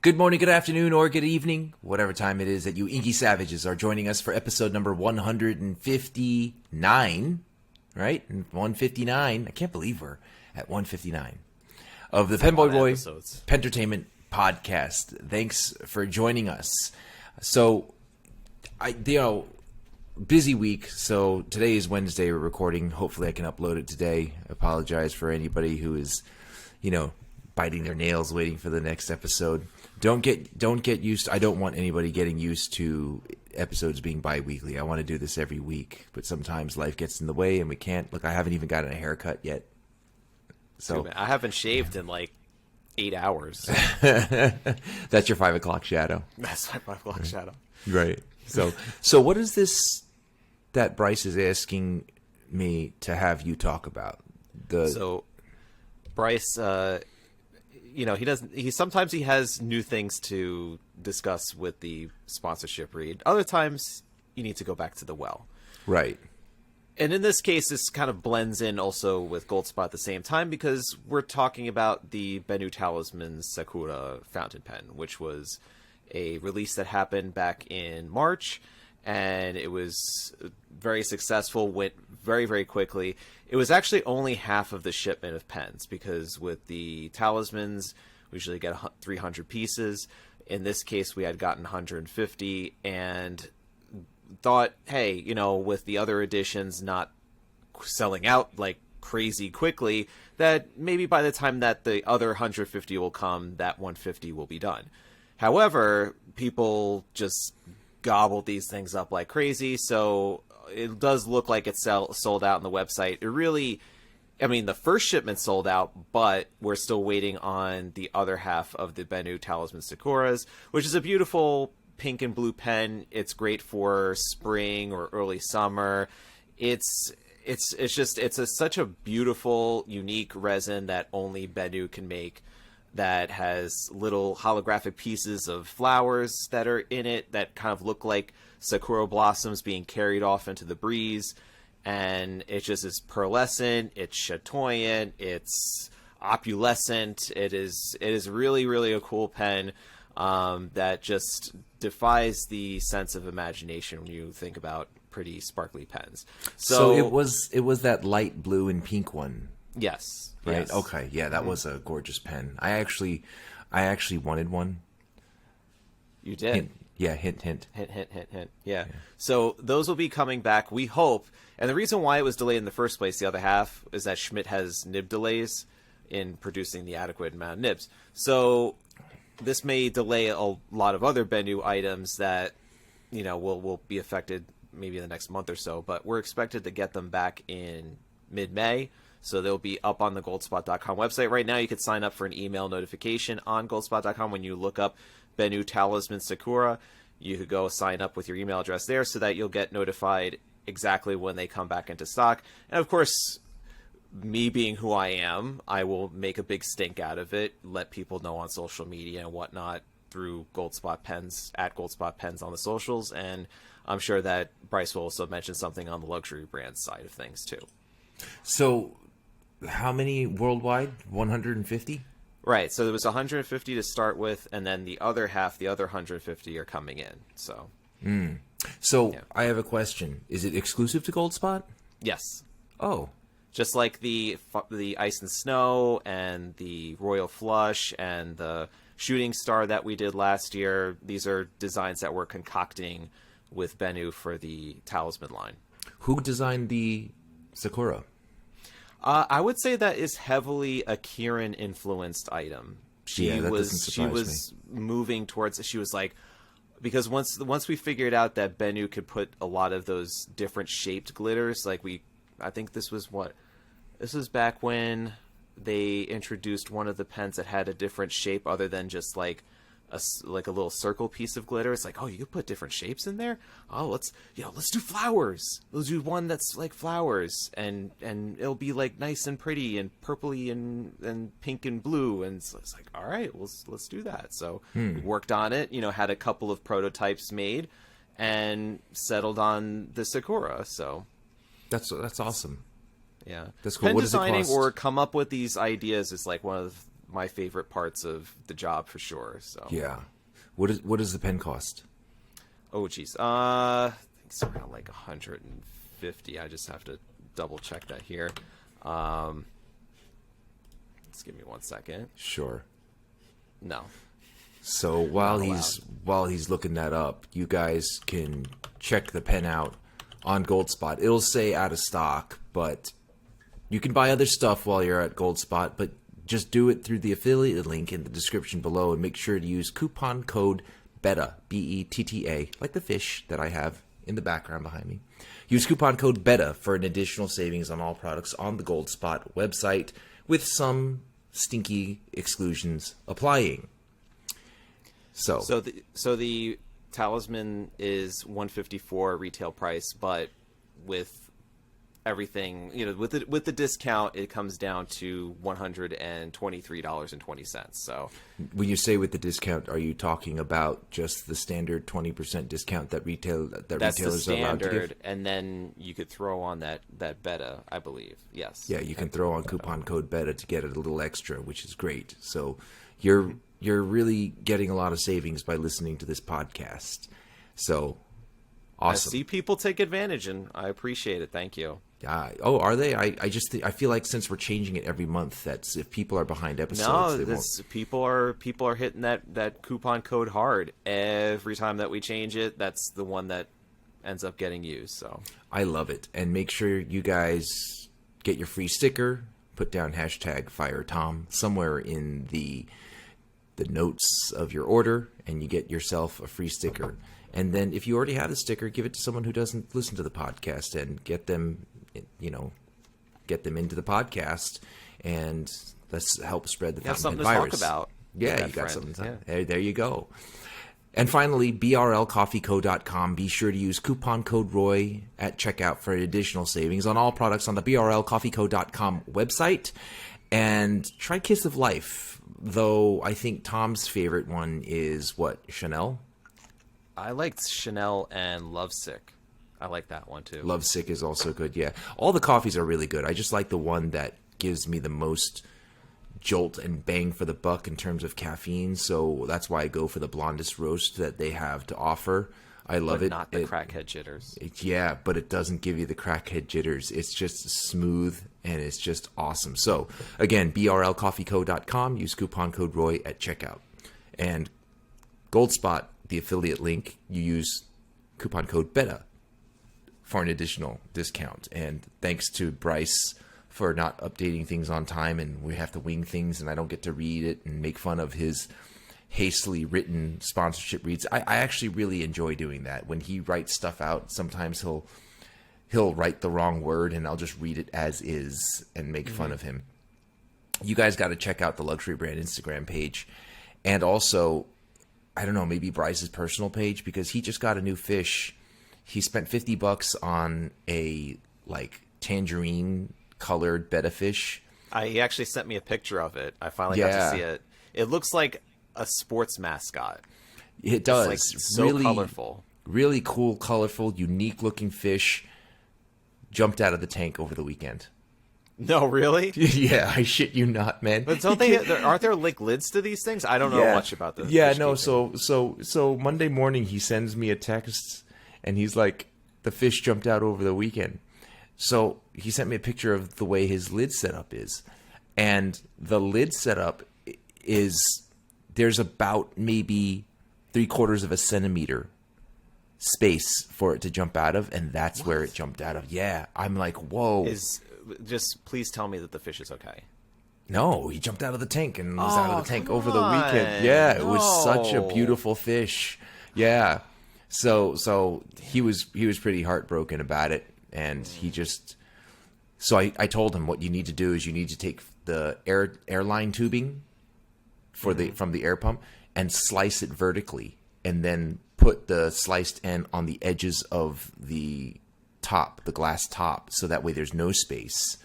Good morning, good afternoon, or good evening, whatever time it is that you inky savages are joining us for episode number 159, right? 159. I can't believe we're at 159 of the PenBoyRoy Pentertainment podcast. Thanks for joining us. So, busy week. So today is Wednesday. We're recording. Hopefully, I can upload it today. I apologize for anybody who is, biting their nails waiting for the next episode. Don't get used. I don't want anybody getting used to episodes being bi-weekly. I want to do this every week, but sometimes life gets in the way and we can't. Look, I haven't even gotten a haircut yet. So I haven't shaved in like 8 hours. That's your 5 o'clock shadow. That's my 5 o'clock shadow. Right. So what is this that Bryce is asking me to have you talk about? So Bryce, sometimes he has new things to discuss with the sponsorship read. Other times you need to go back to the well. Right. And in this case, this kind of blends in also with Goldspot at the same time because we're talking about the Bennu Talisman Sakura fountain pen, which was a release that happened back in March, and it was very successful, went very, very quickly. It was actually only half of the shipment of pens because with the talismans, we usually get 300 pieces. In this case, we had gotten 150 and thought, hey, with the other editions not selling out like crazy quickly, that maybe by the time that the other 150 will come, that 150 will be done. However, people just gobbled these things up like crazy, so it does look like it's sold out on the website. It really, the first shipment sold out, but we're still waiting on the other half of the Bennu Talisman Sakuras, which is a beautiful pink and blue pen. It's great for spring or early summer. It's such a beautiful, unique resin that only Bennu can make, that has little holographic pieces of flowers that are in it that kind of look like sakura blossoms being carried off into the breeze. And it just is pearlescent, it's chatoyant, it's opulescent. It is really, really a cool pen that just defies the sense of imagination when you think about pretty sparkly pens. So it was that light blue and pink one. Yes. Right. Yes. Okay. Yeah, that was a gorgeous pen. I actually wanted one. You did. Hint. Yeah. Hint. Hint. Yeah. So those will be coming back, we hope. And the reason why it was delayed in the first place, the other half, is that Schmidt has nib delays in producing the adequate amount of nibs. So this may delay a lot of other Bennu items that, will be affected maybe in the next month or so. But we're expected to get them back in mid-May. So they'll be up on the goldspot.com website. Right now, you can sign up for an email notification on goldspot.com when you look up Bennu Talisman Sakura. You could go sign up with your email address there so that you'll get notified exactly when they come back into stock. And of course, me being who I am, I will make a big stink out of it, let people know on social media and whatnot through Goldspot Pens, at Goldspot Pens on the socials. And I'm sure that Bryce will also mention something on the luxury brand side of things too. So how many worldwide? 150? Right. So there was 150 to start with, and then the other half, the other 150 are coming in. So. So yeah. I have a question. Is it exclusive to Goldspot? Yes. Oh. Just like the Ice and Snow and the Royal Flush and the Shooting Star that we did last year, these are designs that we're concocting with Bennu for the Talisman line. Who designed the Sakura? I would say that is heavily a Kieran influenced item. She was moving towards. She was like, because once we figured out that Bennu could put a lot of those different shaped glitters, I think this was back when they introduced one of the pens that had a different shape other than just like a little circle piece of glitter. It's like, oh, you could put different shapes in there. Oh, let's do flowers. Let's do one that's like flowers, and it'll be like nice and pretty and purpley and pink and blue. And so it's like, all right, let's do that. So we worked on it. Had a couple of prototypes made, and settled on the Sakura. So that's awesome. Yeah, that's cool. Pen What does it designing cost? or come up with these ideas is like one of my favorite parts of the job for sure. So Yeah. What does the pen cost? oh geez, I think it's around like 150. I just have to double check that here. Just give me 1 second. Sure. No. So while he's looking that up, you guys can check the pen out on Goldspot. It'll say out of stock, but you can buy other stuff while you're at Goldspot, but just do it through the affiliate link in the description below, and make sure to use coupon code betta, BETTA, like the fish that I have in the background behind me. Use coupon code betta for an additional savings on all products on the Goldspot website, with some stinky exclusions applying. So the talisman is $154 retail price, but with everything, with the discount, it comes down to $123.20. So when you say with the discount, are you talking about just the standard 20% discount that retailers are allowed to give? And then you could throw on that betta, I believe. Yes. Yeah, you can throw on coupon code betta to get a little extra, which is great. So you're really getting a lot of savings by listening to this podcast. So awesome. I see people take advantage, and I appreciate it. Thank you. Are they? I feel like since we're changing it every month, that's if people are behind episodes. People are hitting that coupon code hard every time that we change it. That's the one that ends up getting used. So I love it, and make sure you guys get your free sticker. Put down #FireTom somewhere in the notes of your order, and you get yourself a free sticker. And then if you already have the sticker, give it to someone who doesn't listen to the podcast, and get them into the podcast, and let's help spread the Fountain Pen virus. Something to talk about. Yeah, you got something to There you go. And finally, brlcoffeeco.com. Be sure to use coupon code ROY at checkout for additional savings on all products on the brlcoffeeco.com website. And try Kiss of Life, though I think Tom's favorite one is what, Chanel? I liked Chanel and Lovesick. I like that one too. Lovesick is also good, yeah. All the coffees are really good. I just like the one that gives me the most jolt and bang for the buck in terms of caffeine, so that's why I go for the blondest roast that they have to offer. I love it. Not the crackhead jitters. Yeah, but it doesn't give you the crackhead jitters. It's just smooth, and it's just awesome. So, again, brlcoffeeco.com. Use coupon code ROY at checkout. And Goldspot, the affiliate link, you use coupon code BETTA for an additional discount. And thanks to Bryce for not updating things on time, and we have to wing things, and I don't get to read it and make fun of his hastily written sponsorship reads. I actually really enjoy doing that. When he writes stuff out, sometimes he'll write the wrong word, and I'll just read it as is and make fun of him. You guys got to check out the Luxury Brand Instagram page, and also, I don't know, maybe Bryce's personal page, because he just got a new fish. He spent $50 on a tangerine colored betta fish. He actually sent me a picture of it. I finally got to see it. It looks like a sports mascot. It does. It's so really colorful. Really cool, colorful, unique looking fish. Jumped out of the tank over the weekend. No, really? Yeah, I shit you not, man. But don't they? Aren't there lids to these things? I don't know much about this. Yeah, no. So Monday morning he sends me a text, and he's like, "The fish jumped out over the weekend." So he sent me a picture of the way his lid setup is, and the lid setup is there's about maybe 3/4 of a centimeter space for it to jump out of, and that's where it jumped out of. Yeah, I'm like, whoa. Just please tell me that the fish is okay. No, he jumped out of the tank and was out of the tank over the weekend. Yeah, it was such a beautiful fish. Yeah. So he was pretty heartbroken about it, and he just. So I told him what you need to do is you need to take the airline tubing from the air pump and slice it vertically, and then put the sliced end on the edges of the top, the glass top, so that way there's no space.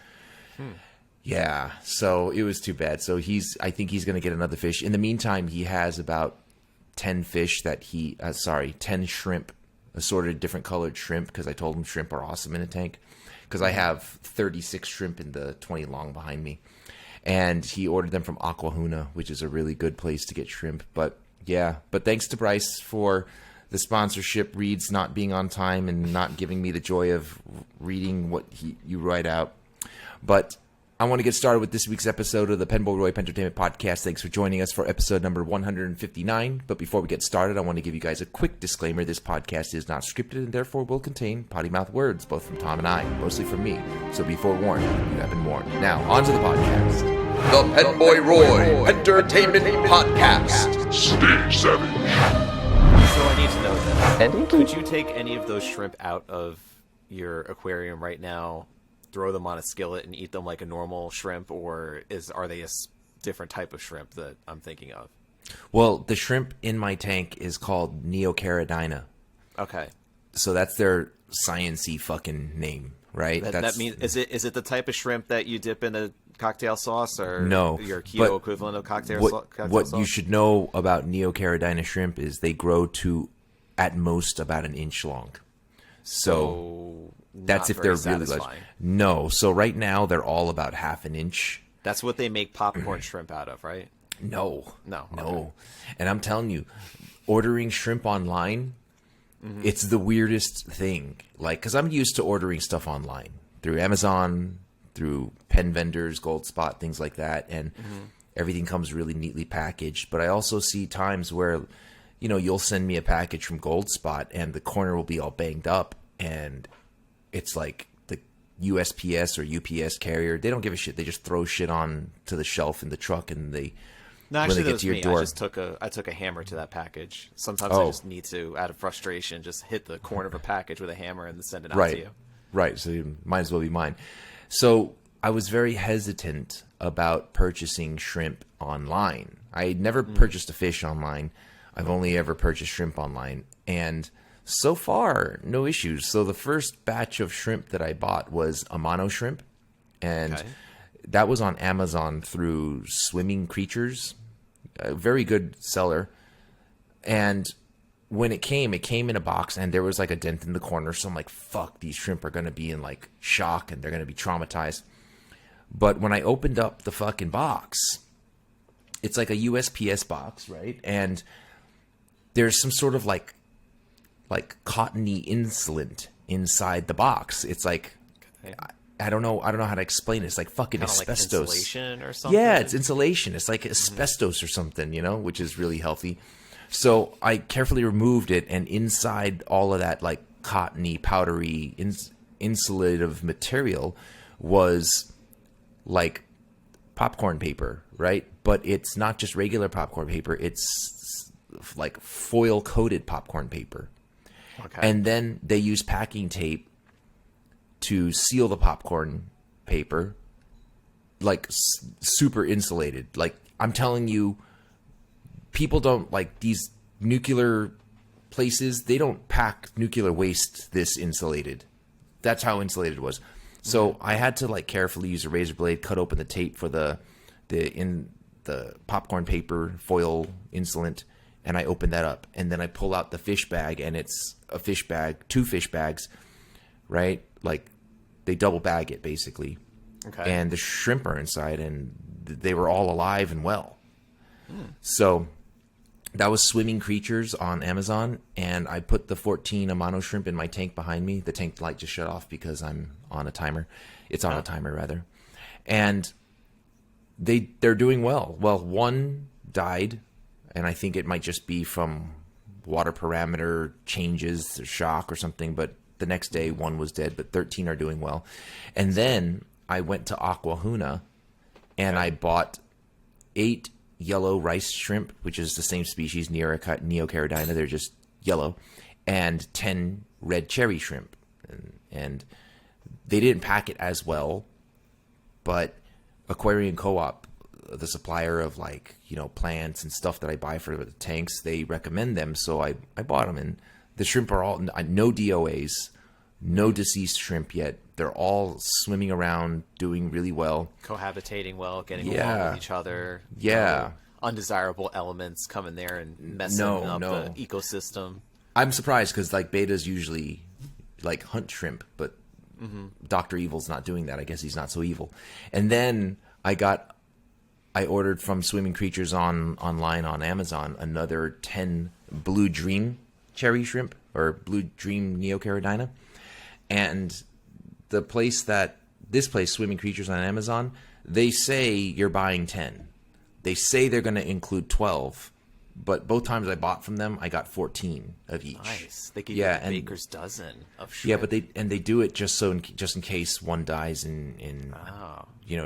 Yeah, so it was too bad. So I think he's going to get another fish. In the meantime, he has about 10 fish that 10 shrimp, assorted different colored shrimp, because I told him shrimp are awesome in a tank, because I have 36 shrimp in the 20 long behind me. And he ordered them from Aquahuna, which is a really good place to get shrimp. But yeah, but thanks to Bryce for the sponsorship reads not being on time and not giving me the joy of reading what you write out. But I want to get started with this week's episode of the PenBoyRoy Entertainment Podcast. Thanks for joining us for episode number 159. But before we get started, I want to give you guys a quick disclaimer. This podcast is not scripted and therefore will contain potty mouth words, both from Tom and I, mostly from me. So be forewarned, you have been warned. Now, on to the podcast. The PenBoyRoy Entertainment Podcast. Stay savage. So I need to know this. Could you take any of those shrimp out of your aquarium right now, throw them on a skillet and eat them like a normal shrimp, or are they a different type of shrimp that I'm thinking of? Well, the shrimp in my tank is called Neocaridina. Okay. So that's their science-y fucking name, right? That means is it the type of shrimp that you dip in a cocktail sauce, or no, your keto equivalent of cocktail sauce? What you should know about Neocaridina shrimp is they grow to at most about an inch long. So that's if they're really large. No, so right now they're all about half an inch. That's what they make popcorn shrimp out of, right? No. Okay. And I'm telling you, ordering shrimp online, it's the weirdest thing. Like, because I'm used to ordering stuff online through Amazon, through pen vendors, Gold Spot, things like that, and everything comes really neatly packaged. But I also see times where, you know, you'll send me a package from Gold Spot and the corner will be all banged up, and it's like the USPS or UPS carrier, they don't give a shit. They just throw shit on to the shelf in the truck, and actually, when they get to your door. I took a hammer to that package. Sometimes I just need to, out of frustration, just hit the corner of a package with a hammer and then send it out to you. Right. So you might as well be mine. So I was very hesitant about purchasing shrimp online. I had never purchased a fish online. I've only ever purchased shrimp online, and so far, no issues. So the first batch of shrimp that I bought was Amano shrimp, and that was on Amazon through Swimming Creatures, a very good seller. And when it came in a box, and there was like a dent in the corner. So I'm like, fuck, these shrimp are going to be in like shock, and they're going to be traumatized. But when I opened up the fucking box, it's like a USPS box, right? And there's some sort of like cottony insulate inside the box. It's like, I don't know how to explain it. It's like fucking kinda asbestos. Like insulation or something? Yeah, it's insulation. It's like asbestos or something, you know, which is really healthy. So I carefully removed it, and inside all of that like cottony, powdery, insulative material was like popcorn paper, right? But it's not just regular popcorn paper. It's like foil coated popcorn paper. Okay. And then they use packing tape to seal the popcorn paper, like super insulated. Like, I'm telling you, people don't, like, these nuclear places, they don't pack nuclear waste this insulated. That's how insulated it was. So I had to like carefully use a razor blade, cut open the tape for the popcorn paper foil insulant, and I opened that up, and then I pull out the fish bag, and it's a fish bag, 2 fish bags, right? Like, they double bag it basically. Okay. And the shrimp are inside, and they were all alive and well. So that was Swimming Creatures on Amazon, and I put the 14 Amano shrimp in my tank behind me. The tank light just shut off because I'm on a timer. It's on a timer, rather. And they're doing well. Well, one died, and I think it might just be from water parameter changes or shock or something, but the next day one was dead, but 13 are doing well. And then I went to Aquahuna, and I bought 8 yellow rice shrimp, which is the same species, Neocaridina. They're just yellow, and 10 red cherry shrimp. And they didn't pack it as well, but Aquarium Co-op, the supplier of, like, you know, plants and stuff that I buy for the tanks, they recommend them, so I bought them. And the shrimp are all no DOAs, no deceased shrimp yet. They're all swimming around, doing really well, cohabitating well, getting along with each other. Yeah, no undesirable elements come in there and messing up the ecosystem. I'm surprised because like bettas usually like hunt shrimp, but Dr. Evil's not doing that. I guess he's not so evil. And then I got I ordered from Swimming Creatures online on Amazon another 10 Blue Dream cherry shrimp, or Blue Dream Neocaridina. And this place, Swimming Creatures on Amazon, they say you're buying 10. They say they're going to include 12, but both times I bought from them, I got 14 of each. Nice. They give you a baker's dozen of shrimp. Yeah, but they do it just in case one dies in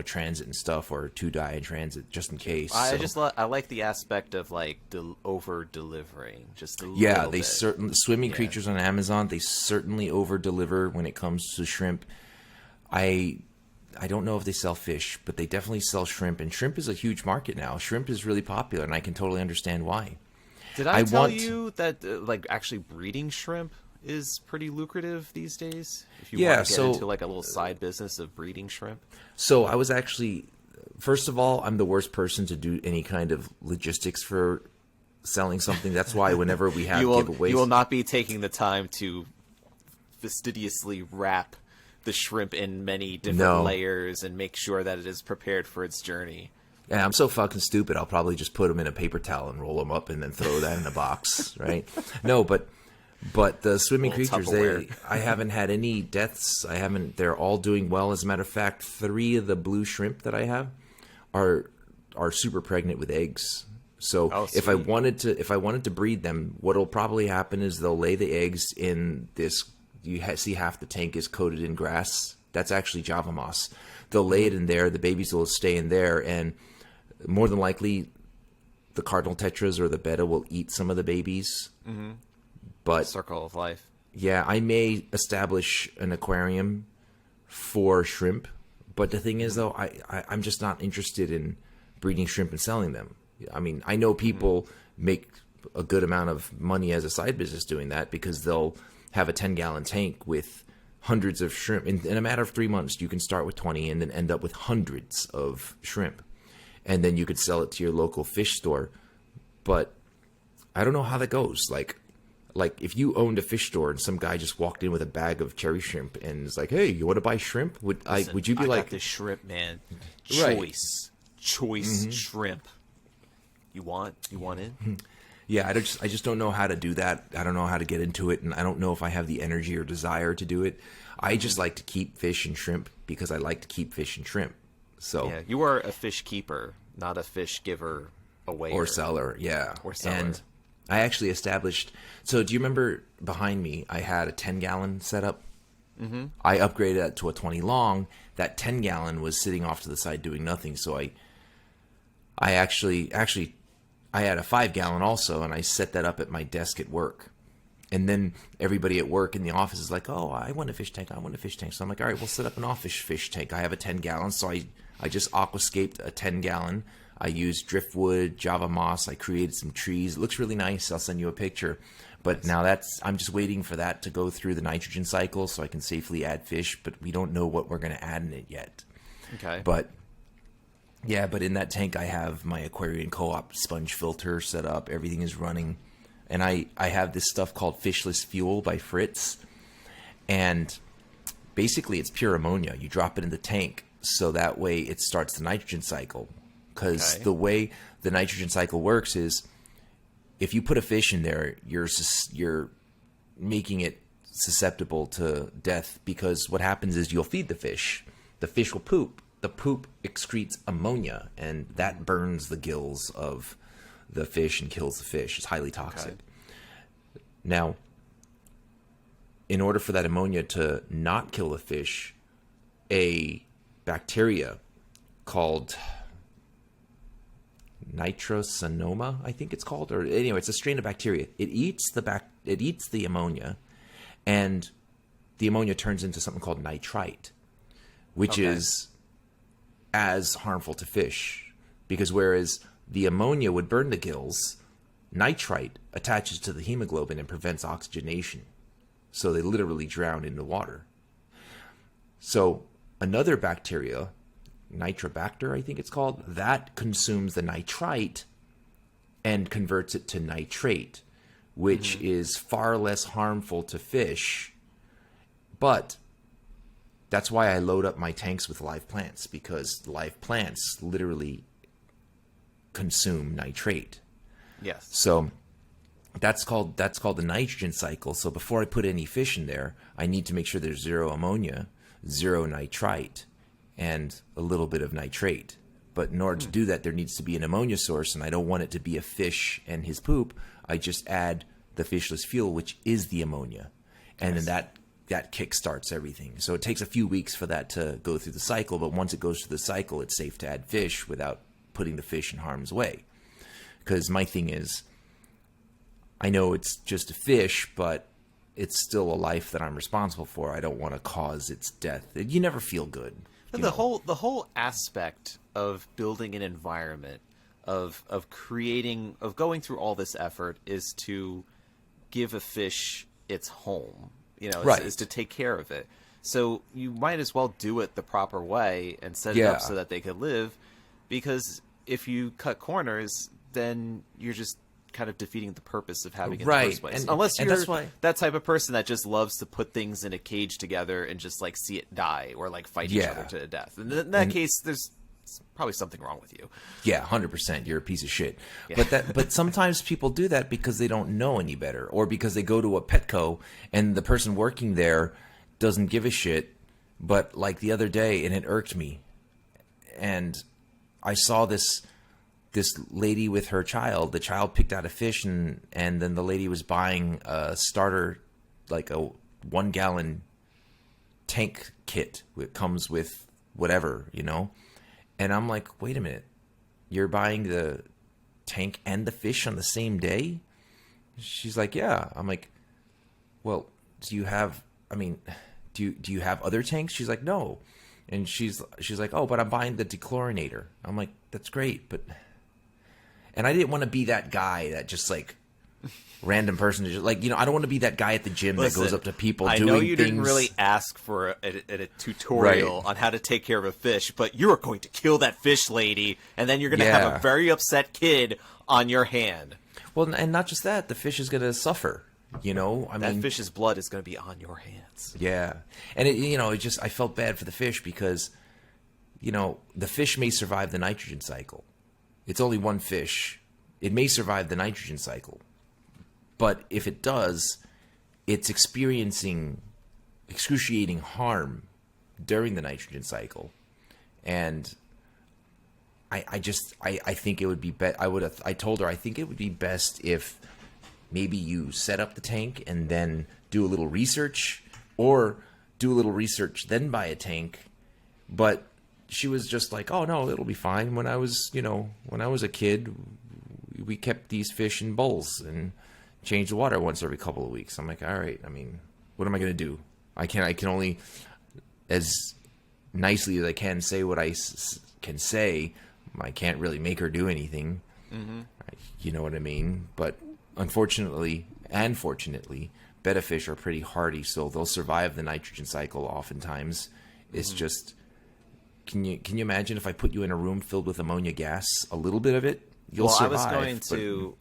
transit and stuff, or two die in transit, just in case. I like the aspect of like over delivering, just a little bit. Swimming Creatures on Amazon, they certainly over deliver when it comes to shrimp. I don't know if they sell fish, but they definitely sell shrimp, and shrimp is a huge market now. Shrimp is really popular, and I can totally understand why. Did I tell you that actually breeding shrimp is pretty lucrative these days? If you want to get into like a little side business of breeding shrimp. So I was actually, first of all, I'm the worst person to do any kind of logistics for selling something. That's why whenever we have giveaways, you will not be taking the time to fastidiously wrap the shrimp in many different layers and make sure that it is prepared for its journey. Yeah, I'm so fucking stupid. I'll probably just put them in a paper towel and roll them up and then throw that in a box, right? No, but the Swimming Creatures, I haven't had any deaths. They're all doing well. As a matter of fact, 3 of the blue shrimp that I have are super pregnant with eggs. So if I wanted to breed them, what'll probably happen is they'll lay the eggs in this. You see half the tank is coated in grass. That's actually Java moss. They'll lay it in there. The babies will stay in there, and more than likely, the cardinal tetras or the betta will eat some of the babies. Mm-hmm. But circle of life. Yeah, I may establish an aquarium for shrimp, but the thing is, though, I'm just not interested in breeding shrimp and selling them. I mean, I know people make a good amount of money as a side business doing that, because they'll have a 10-gallon tank with hundreds of shrimp. In a matter of 3 months, you can start with 20 and then end up with hundreds of shrimp. And then you could sell it to your local fish store. But I don't know how that goes. Like if you owned a fish store and some guy just walked in with a bag of cherry shrimp and is like, "Hey, you want to buy shrimp?" Would you be like, "I got this shrimp, man. Right. Choice shrimp. You want it?" Yeah, I just don't know how to do that. I don't know how to get into it, and I don't know if I have the energy or desire to do it. I just like to keep fish and shrimp because I like to keep fish and shrimp. So yeah, you are a fish keeper, not a fish giver away or seller. Yeah, or seller. And I actually established. So do you remember behind me? I had a 10-gallon setup. Mm-hmm. I upgraded that to a 20 long. That 10-gallon was sitting off to the side doing nothing. So I actually. I had a 5-gallon also, and I set that up at my desk at work. And then everybody at work in the office is like, "Oh, I want a fish tank. I want a fish tank." So I'm like, "All right, we'll set up an office fish tank." I have a 10-gallon, so I just aquascaped a 10-gallon. I used driftwood, Java moss. I created some trees. It looks really nice. I'll send you a picture. But now I'm just waiting for that to go through the nitrogen cycle so I can safely add fish. But we don't know what we're going to add in it yet. Okay. But in that tank, I have my Aquarian Co-op sponge filter set up. Everything is running. And I have this stuff called Fishless Fuel by Fritz. And basically, it's pure ammonia. You drop it in the tank, so that way it starts the nitrogen cycle. Because the way the nitrogen cycle works is, if you put a fish in there, you're making it susceptible to death. Because what happens is you'll feed the fish. The fish will poop. The poop excretes ammonia, and that burns the gills of the fish and kills the fish. It's highly toxic. Okay. Now, in order for that ammonia to not kill the fish, a bacteria called Nitrosanoma, I think it's called, or anyway, it's a strain of bacteria. It eats the ammonia, and the ammonia turns into something called nitrite, which is as harmful to fish, because whereas the ammonia would burn the gills, nitrite attaches to the hemoglobin and prevents oxygenation. So they literally drown in the water. So another bacteria, Nitrobacter, I think it's called, that consumes the nitrite and converts it to nitrate, which is far less harmful to fish. But that's why I load up my tanks with live plants, because live plants literally consume nitrate. Yes. So that's called the nitrogen cycle. So before I put any fish in there, I need to make sure there's zero ammonia, zero nitrite, and a little bit of nitrate. But in order to do that, there needs to be an ammonia source, and I don't want it to be a fish and his poop. I just add the fishless fuel, which is the ammonia, and then that kickstarts everything. So it takes a few weeks for that to go through the cycle, but once it goes through the cycle, it's safe to add fish without putting the fish in harm's way. Because my thing is, I know it's just a fish, but it's still a life that I'm responsible for. I don't want to cause its death. You never feel good. The whole aspect of building an environment, of going through all this effort is to give a fish its home. Is to take care of it. So you might as well do it the proper way and set it up so that they could live, because if you cut corners, then you're just kind of defeating the purpose of having it in the first place. Unless you're that type of person that just loves to put things in a cage together and just like see it die or like fight each other to the death. And in that case, there's probably something wrong with you. Yeah, 100%. You're a piece of shit. Yeah. But sometimes people do that because they don't know any better, or because they go to a Petco and the person working there doesn't give a shit. But like the other day, and it irked me, and I saw this lady with her child. The child picked out a fish, and then the lady was buying a starter, like a 1 gallon tank kit. It comes with whatever, And I'm like, wait a minute, you're buying the tank and the fish on the same day? She's like, yeah. I'm like, well, do you have other tanks? She's like, no. And she's like, oh, but I'm buying the dechlorinator. I'm like, that's great, but... And I didn't want to be that guy that just like random person, just like, I don't want to be that guy at the gym that goes up to people doing things. I know you didn't really ask for a tutorial on how to take care of a fish, but you are going to kill that fish lady, and then you're going to have a very upset kid on your hand. Well, and not just that, the fish is going to suffer. That fish's blood is going to be on your hands. Yeah, and I felt bad for the fish because, the fish may survive the nitrogen cycle. It's only one fish. It may survive the nitrogen cycle. But if it does, it's experiencing excruciating harm during the nitrogen cycle. And I think it would be I told her I think it would be best if maybe you set up the tank and then do a little research, or do a little research then buy a tank. But she was just like, oh no, it'll be fine. When I was a kid, we kept these fish in bowls and changed the water once every couple of weeks. I'm like, all right, what am I going to do? I can only, as nicely as I can, say what I can say. I can't really make her do anything. Mm-hmm. You know what I mean? But unfortunately and fortunately, betta fish are pretty hardy, so they'll survive the nitrogen cycle oftentimes. It's just... Can you imagine if I put you in a room filled with ammonia gas? A little bit of it, you'll survive.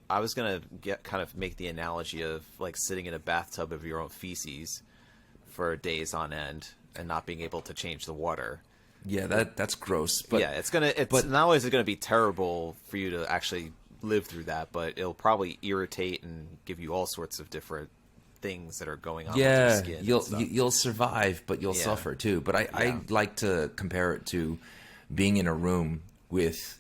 I was going to make the analogy of like sitting in a bathtub of your own feces for days on end and not being able to change the water. Yeah, that's gross. But yeah, not only is it going to be terrible for you to actually live through that, but it'll probably irritate and give you all sorts of different things that are going on with your skin. You'll survive, but you'll suffer too. But I like to compare it to being in a room with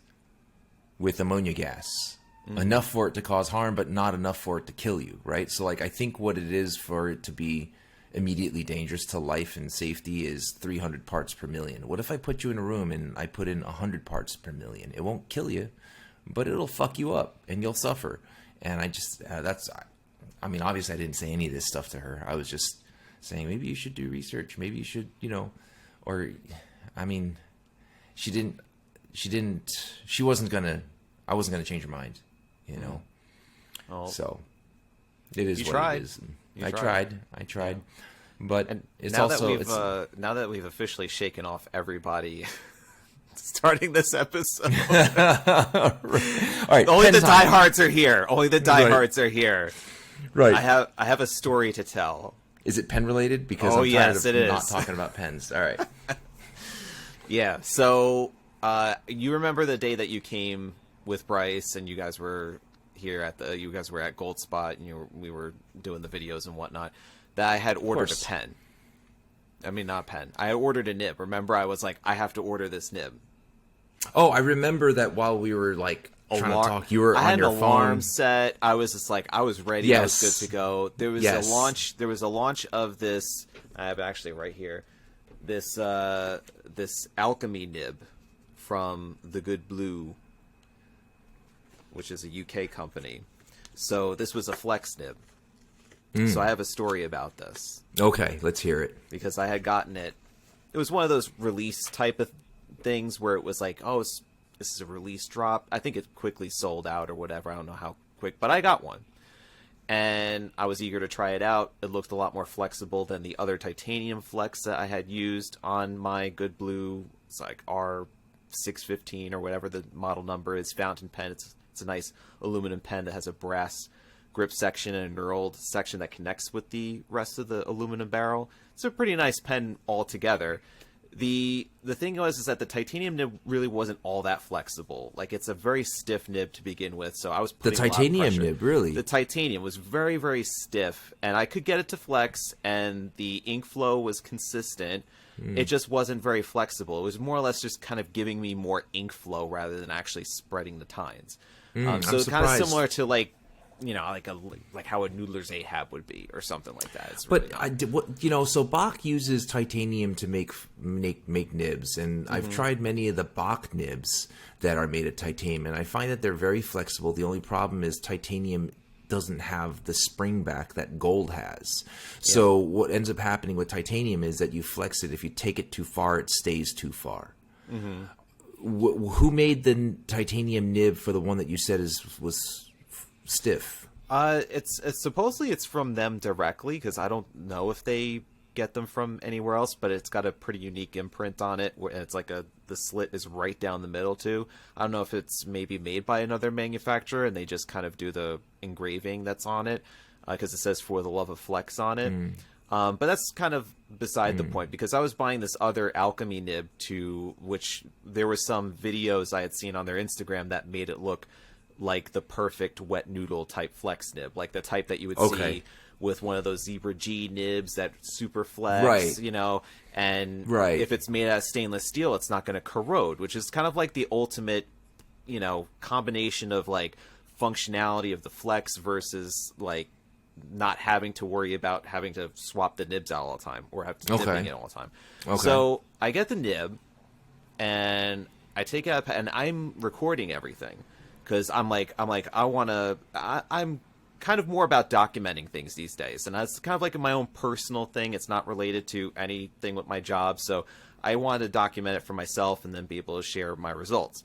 ammonia gas. Enough for it to cause harm, but not enough for it to kill you, right? So like I think what it is for it to be immediately dangerous to life and safety is 300 parts per million. What if I put you in a room and I put in 100 parts per million? It won't kill you, but it'll fuck you up and you'll suffer. And I just obviously I didn't say any of this stuff to her. I was just saying, maybe you should do research. Maybe you should, she wasn't I wasn't going to change her mind, Oh. So it is what it is. I tried. Yeah. But it's now also... now that we've officially shaken off everybody starting this episode. All right, only the diehards are here. Only the diehards are here. Right. I have a story to tell. Is it pen related? Because I'm tired of not talking about pens. All right. Yeah. So you remember the day that you came with Bryce, and you guys were at Gold Spot, and we were doing the videos and whatnot, that I had ordered a pen. I mean, not a pen. I ordered a nib. Remember, I was like, I have to order this nib. Oh, I remember that while we were like trying to talk, you were I on your had an phone. alarm set. I was just like, I was ready. Yes. I was good to go. There was Yes. a launch. There was a launch of this. I have actually right here. This alchemy nib from The Good Blue, which is a UK company. So this was a flex nib. So I have a story about this. Okay, let's hear it. Because I had gotten it. It was one of those release type of things where it was like, oh, this is a release drop. I think it quickly sold out or whatever. I don't know how quick, but I got one. And I was eager to try it out. It looked a lot more flexible than the other titanium flex that I had used on my Good Blue. It's like R615 or whatever the model number is, fountain pen. It's a nice aluminum pen that has a brass grip section and a knurled section that connects with the rest of the aluminum barrel. It's a pretty nice pen altogether. The thing is that the titanium nib really wasn't all that flexible. Like, it's a very stiff nib to begin with, so I was putting The a lot of titanium pressure. nib, really? The titanium was very, very stiff, and I could get it to flex, and the ink flow was consistent. It just wasn't very flexible. It was more or less just kind of giving me more ink flow rather than actually spreading the tines. So it's kind of surprised. similar to like how a Noodler's Ahab would be, or something like that. It's But really not. I did what so Bach uses titanium to make nibs, and I've tried many of the Bach nibs that are made of titanium, and I find that they're very flexible. The only problem is titanium doesn't have the spring back that gold has. So what ends up happening with titanium is that you flex it. If you take it too far, it stays too far. Who made the titanium nib for the one that you said was stiff? It's supposedly it's from them directly, because I don't know if they get them from anywhere else, but it's got a pretty unique imprint on it, where it's like the slit is right down the middle too. I don't know if it's maybe made by another manufacturer and they just kind of do the engraving that's on it, because it says "For the Love of Flex" on it. But that's kind of beside the point, because I was buying this other alchemy nib which there were some videos I had seen on their Instagram that made it look like the perfect wet noodle type flex nib, like the type that you would see with one of those Zebra G nibs that super flex, Right. and Right. if it's made out of stainless steel, it's not going to corrode, which is kind of like the ultimate, combination of like functionality of the flex versus like not having to worry about having to swap the nibs out all the time or have to dipping it all the time. Okay. So I get the nib and I take it out and I'm recording everything. Because I'm kind of more about documenting things these days. And that's kind of like my own personal thing. It's not related to anything with my job. So I want to document it for myself and then be able to share my results.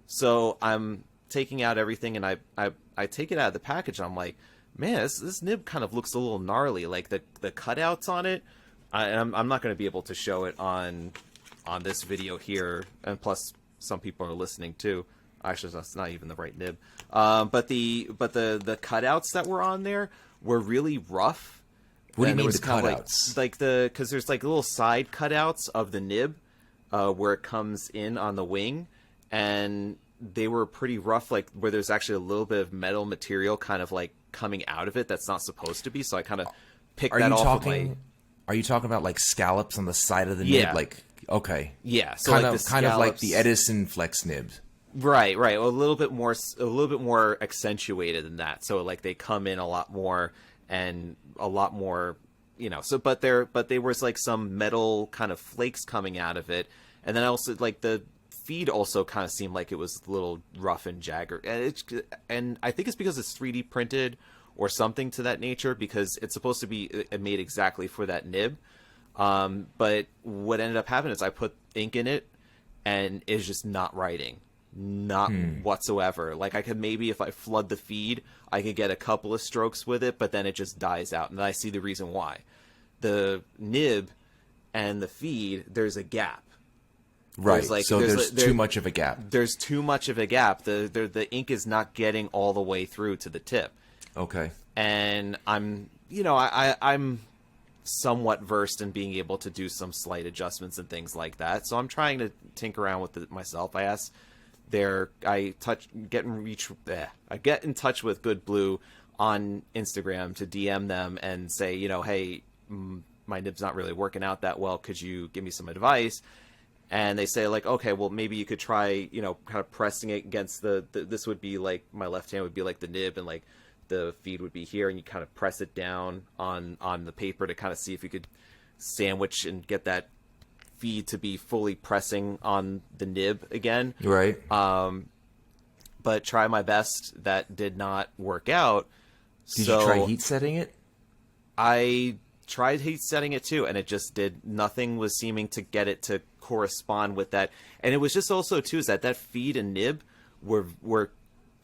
So I'm taking out everything, and I take it out of the package. And I'm like, man, this nib kind of looks a little gnarly. Like the cutouts on it. I'm not going to be able to show it on this video here. And plus, some people are listening too. Actually, that's not even the right nib. But the cutouts that were on there were really rough. What do you And there mean was the kind of cutouts? because there's like little side cutouts of the nib where it comes in on the wing, and they were pretty rough. Like where there's actually a little bit of metal material kind of like coming out of it that's not supposed to be. So I kind of picked that off. Are you talking about like scallops on the side of the Yeah. nib? Like, okay, Yeah, so kind like of the kind of like scallops- the Edison flex nibs. Right. A little bit more accentuated than that. So like they come in a lot more and a lot more, So but there was like some metal kind of flakes coming out of it, and then also like the feed also kind of seemed like it was a little rough and jagged, and I think it's because it's 3D printed or something to that nature, because it's supposed to be made exactly for that nib. But what ended up happening is I put ink in it, and it's just not writing. Not whatsoever. Like I could maybe, if I flood the feed, I could get a couple of strokes with it, but then it just dies out. And I see the reason why. The nib and the feed, there's a gap. Right. So there's there- too much of a gap. There's too much of a gap. The ink is not getting all the way through to the tip. Okay. And I'm somewhat versed in being able to do some slight adjustments and things like that. So I'm trying to tinker around with it myself. I asked I get in touch with Good Blue on Instagram to DM them and say, hey, my nib's not really working out that well. Could you give me some advice? And they say like, okay, well, maybe you could try, kind of pressing it against this would be like, my left hand would be like the nib and like the feed would be here, and you kind of press it down on the paper to kind of see if you could sandwich and get that feed to be fully pressing on the nib again. Right. But try my best. That did not work out. Did you try heat setting it? I tried heat setting it too, and it just did. Nothing was seeming to get it to correspond with that. And it was just also too is that feed and nib were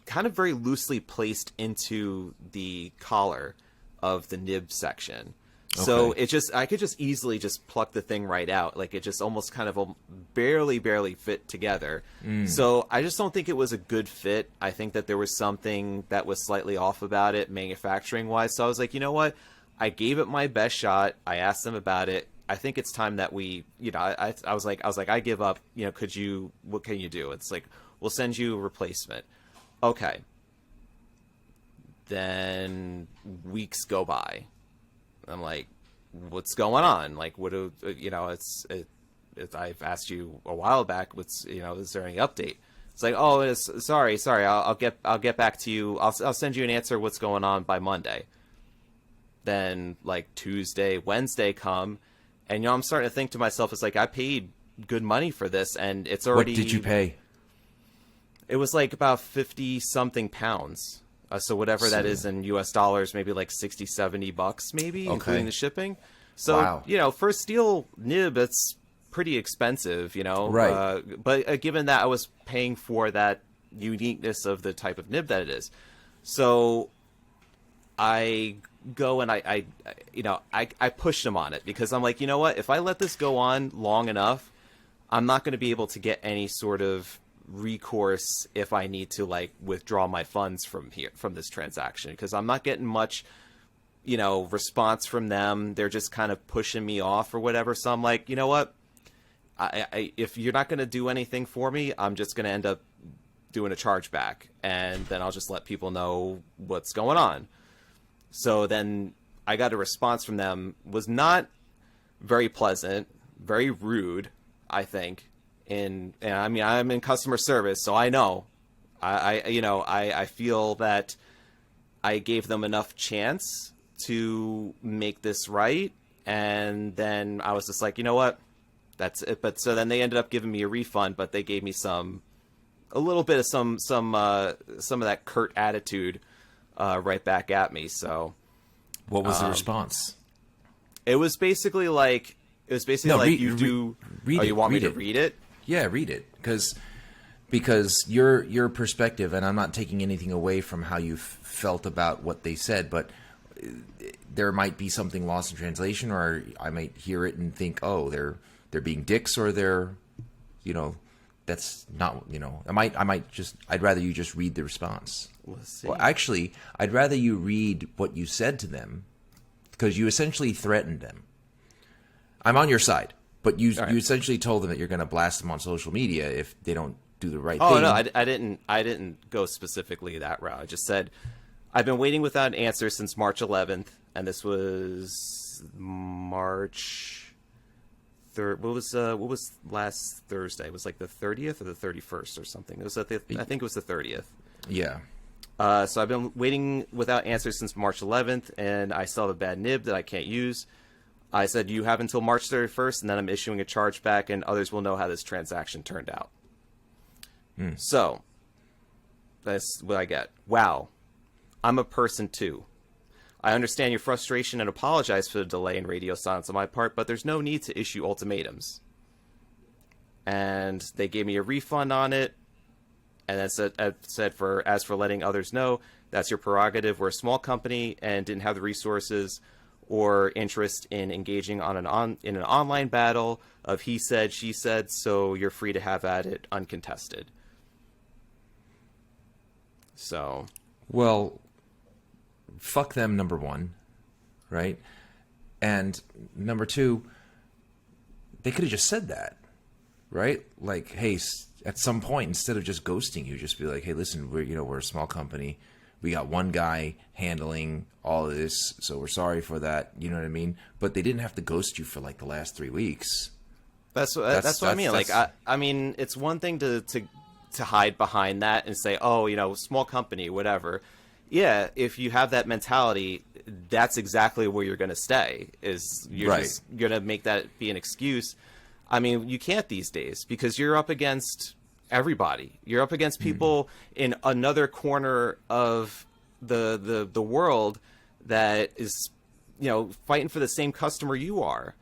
kind of very loosely placed into the collar of the nib section. Okay. So I could just easily just pluck the thing right out. Like it just almost kind of barely fit together. So I just don't think it was a good fit. I think that there was something that was slightly off about it manufacturing wise. So I was like, you know what? I gave it my best shot. I asked them about it. I think it's time that we, I was like, I give up, what can you do? It's like, we'll send you a replacement. Okay. Then weeks go by. I'm like, what's going on? Like, I've asked you a while back, is there any update? It's like, oh, sorry. I'll get back to you. I'll send you an answer. What's going on by Monday? Then like Tuesday, Wednesday come, and I'm starting to think to myself, it's like, I paid good money for this, and it's already. What did you pay? It was like about 50 something pounds. So whatever that is in US dollars, maybe like $60-$70 maybe, including the shipping. So, wow. For a steel nib, it's pretty expensive, Right. But given that I was paying for that uniqueness of the type of nib that it is. So I go and I push them on it because I'm like, you know what? If I let this go on long enough, I'm not going to be able to get any sort of recourse if I need to like withdraw my funds from this transaction, because I'm not getting much response from them. They're just kind of pushing me off or whatever. So I'm like, you know what, I if you're not going to do anything for me, I'm just going to end up doing a chargeback, and then I'll just let people know what's going on. So then I got a response from them, was not very pleasant, very rude, I think. And I mean, I'm in customer service, so I know. I feel that I gave them enough chance to make this right, and then I was just like, you know what, that's it. But so then they ended up giving me a refund, but they gave me a little bit of some of that curt attitude right back at me. So, what was the response? It was basically like you want me to read it? Yeah, read it, because your perspective, and I'm not taking anything away from how you felt about what they said, but there might be something lost in translation, or I might hear it and think, oh, they're being dicks, or they're, that's not, I'd rather you just read the response. Let's see. Well, actually, I'd rather you read what you said to them, because you essentially threatened them. I'm on your side. But you essentially told them that you're going to blast them on social media if they don't do the right thing. Oh no, I didn't go specifically that route. I just said I've been waiting without an answer since March 11th, and this was March 3rd. What was last Thursday? It was like the 30th or the 31st or something. It was I think it was the 30th. Yeah. So I've been waiting without answers since March 11th, and I still have a bad nib that I can't use. I said, you have until March 31st, and then I'm issuing a chargeback, and others will know how this transaction turned out. So, that's what I get. Wow. I'm a person, too. I understand your frustration and apologize for the delay in radio silence on my part, but there's no need to issue ultimatums. And they gave me a refund on it, and then said as for letting others know, that's your prerogative. We're a small company and didn't have the resources or interest in engaging in an online battle of he said, she said, so you're free to have at it uncontested. So. Well, fuck them, number one, right? And number two, they could have just said that. right? Like, hey, at some point, instead of just ghosting you, just be like, hey, listen, we're a small company. We got one guy handling all of this, so we're sorry for that. You know what I mean? But they didn't have to ghost you for like the last 3 weeks. That's what I mean. Like, I mean, it's one thing to hide behind that and say, oh, small company, whatever. Yeah, if you have that mentality, that's exactly where you're going to stay. Is you're just going to make that be an excuse. I mean, you can't these days because you're up against everybody. You're up against people in another corner of the world that is, fighting for the same customer you are.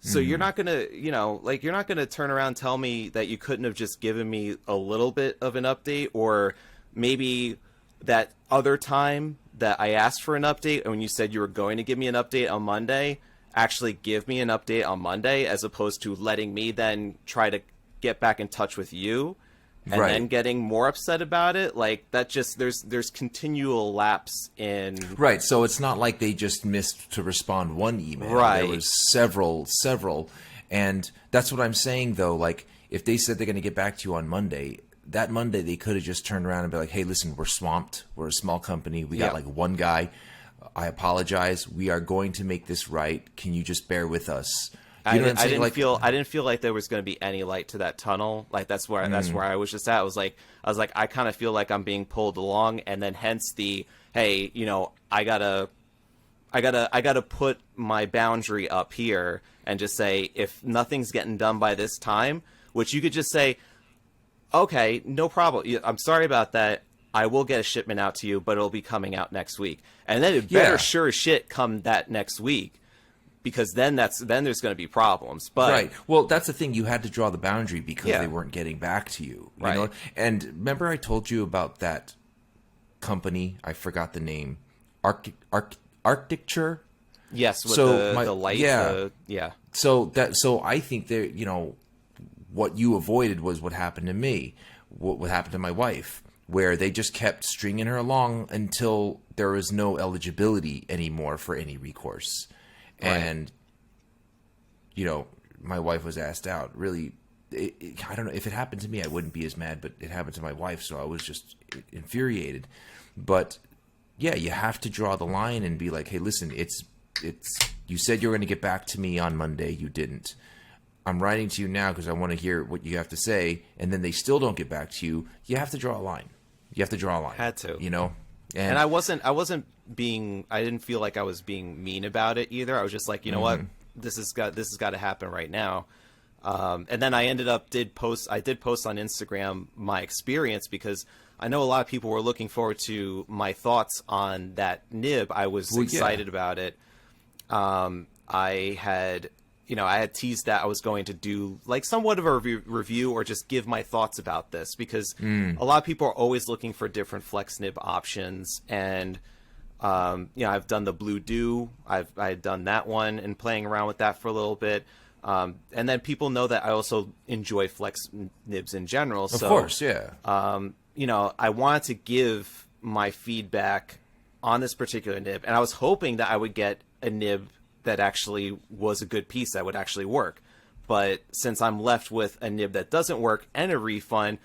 So you're not going to, you're not going to turn around and tell me that you couldn't have just given me a little bit of an update, or maybe that other time that I asked for an update and when you said you were going to give me an update on Monday, actually give me an update on Monday, as opposed to letting me then try to get back in touch with you and then getting more upset about it. Like, that just, there's continual lapse in... Right, so it's not like they just missed to respond one email. Right. There was several. And that's what I'm saying, though. Like, if they said they're going to get back to you on Monday, that Monday they could have just turned around and be like, hey, listen, we're swamped. We're a small company. We got like one guy. I apologize. We are going to make this right. Can you just bear with us? You know what I'm saying? I didn't feel like there was going to be any light to that tunnel. Like, that's where I was just at. I was like, I kind of feel like I'm being pulled along, and then hence the, hey, I gotta put my boundary up here and just say, if nothing's getting done by this time, which you could just say, okay, no problem. I'm sorry about that. I will get a shipment out to you, but it'll be coming out next week. And then it better sure as shit come that next week, because then there's going to be problems. But right. Well, that's the thing. You had to draw the boundary because they weren't getting back to you. You know? And remember I told you about that company? I forgot the name. Architecture? Yes, with the light. Yeah. So I think that, what you avoided was what happened to me, what happened to my wife, where they just kept stringing her along until there was no eligibility anymore for any recourse. And, my wife was asked out. Really, I don't know. If it happened to me, I wouldn't be as mad, but it happened to my wife, so I was just infuriated. But, yeah, you have to draw the line and be like, hey, listen, it's you said you were going to get back to me on Monday. You didn't. I'm writing to you now because I want to hear what you have to say, and then they still don't get back to you. You have to draw a line. Had to. And I didn't feel like I was being mean about it either. I was just like, you know what, this has got to happen right now. And then I did post on Instagram my experience, because I know a lot of people were looking forward to my thoughts on that nib. I was excited about it. I had teased that I was going to do like somewhat of a review or just give my thoughts about this, because a lot of people are always looking for different flex nib options. And, I've done the Blue Dew. I've done that one and playing around with that for a little bit. And then people know that I also enjoy flex nibs in general. Of course, yeah. I wanted to give my feedback on this particular nib, and I was hoping that I would get a nib that actually was a good piece that would actually work. But since I'm left with a nib that doesn't work and a refund,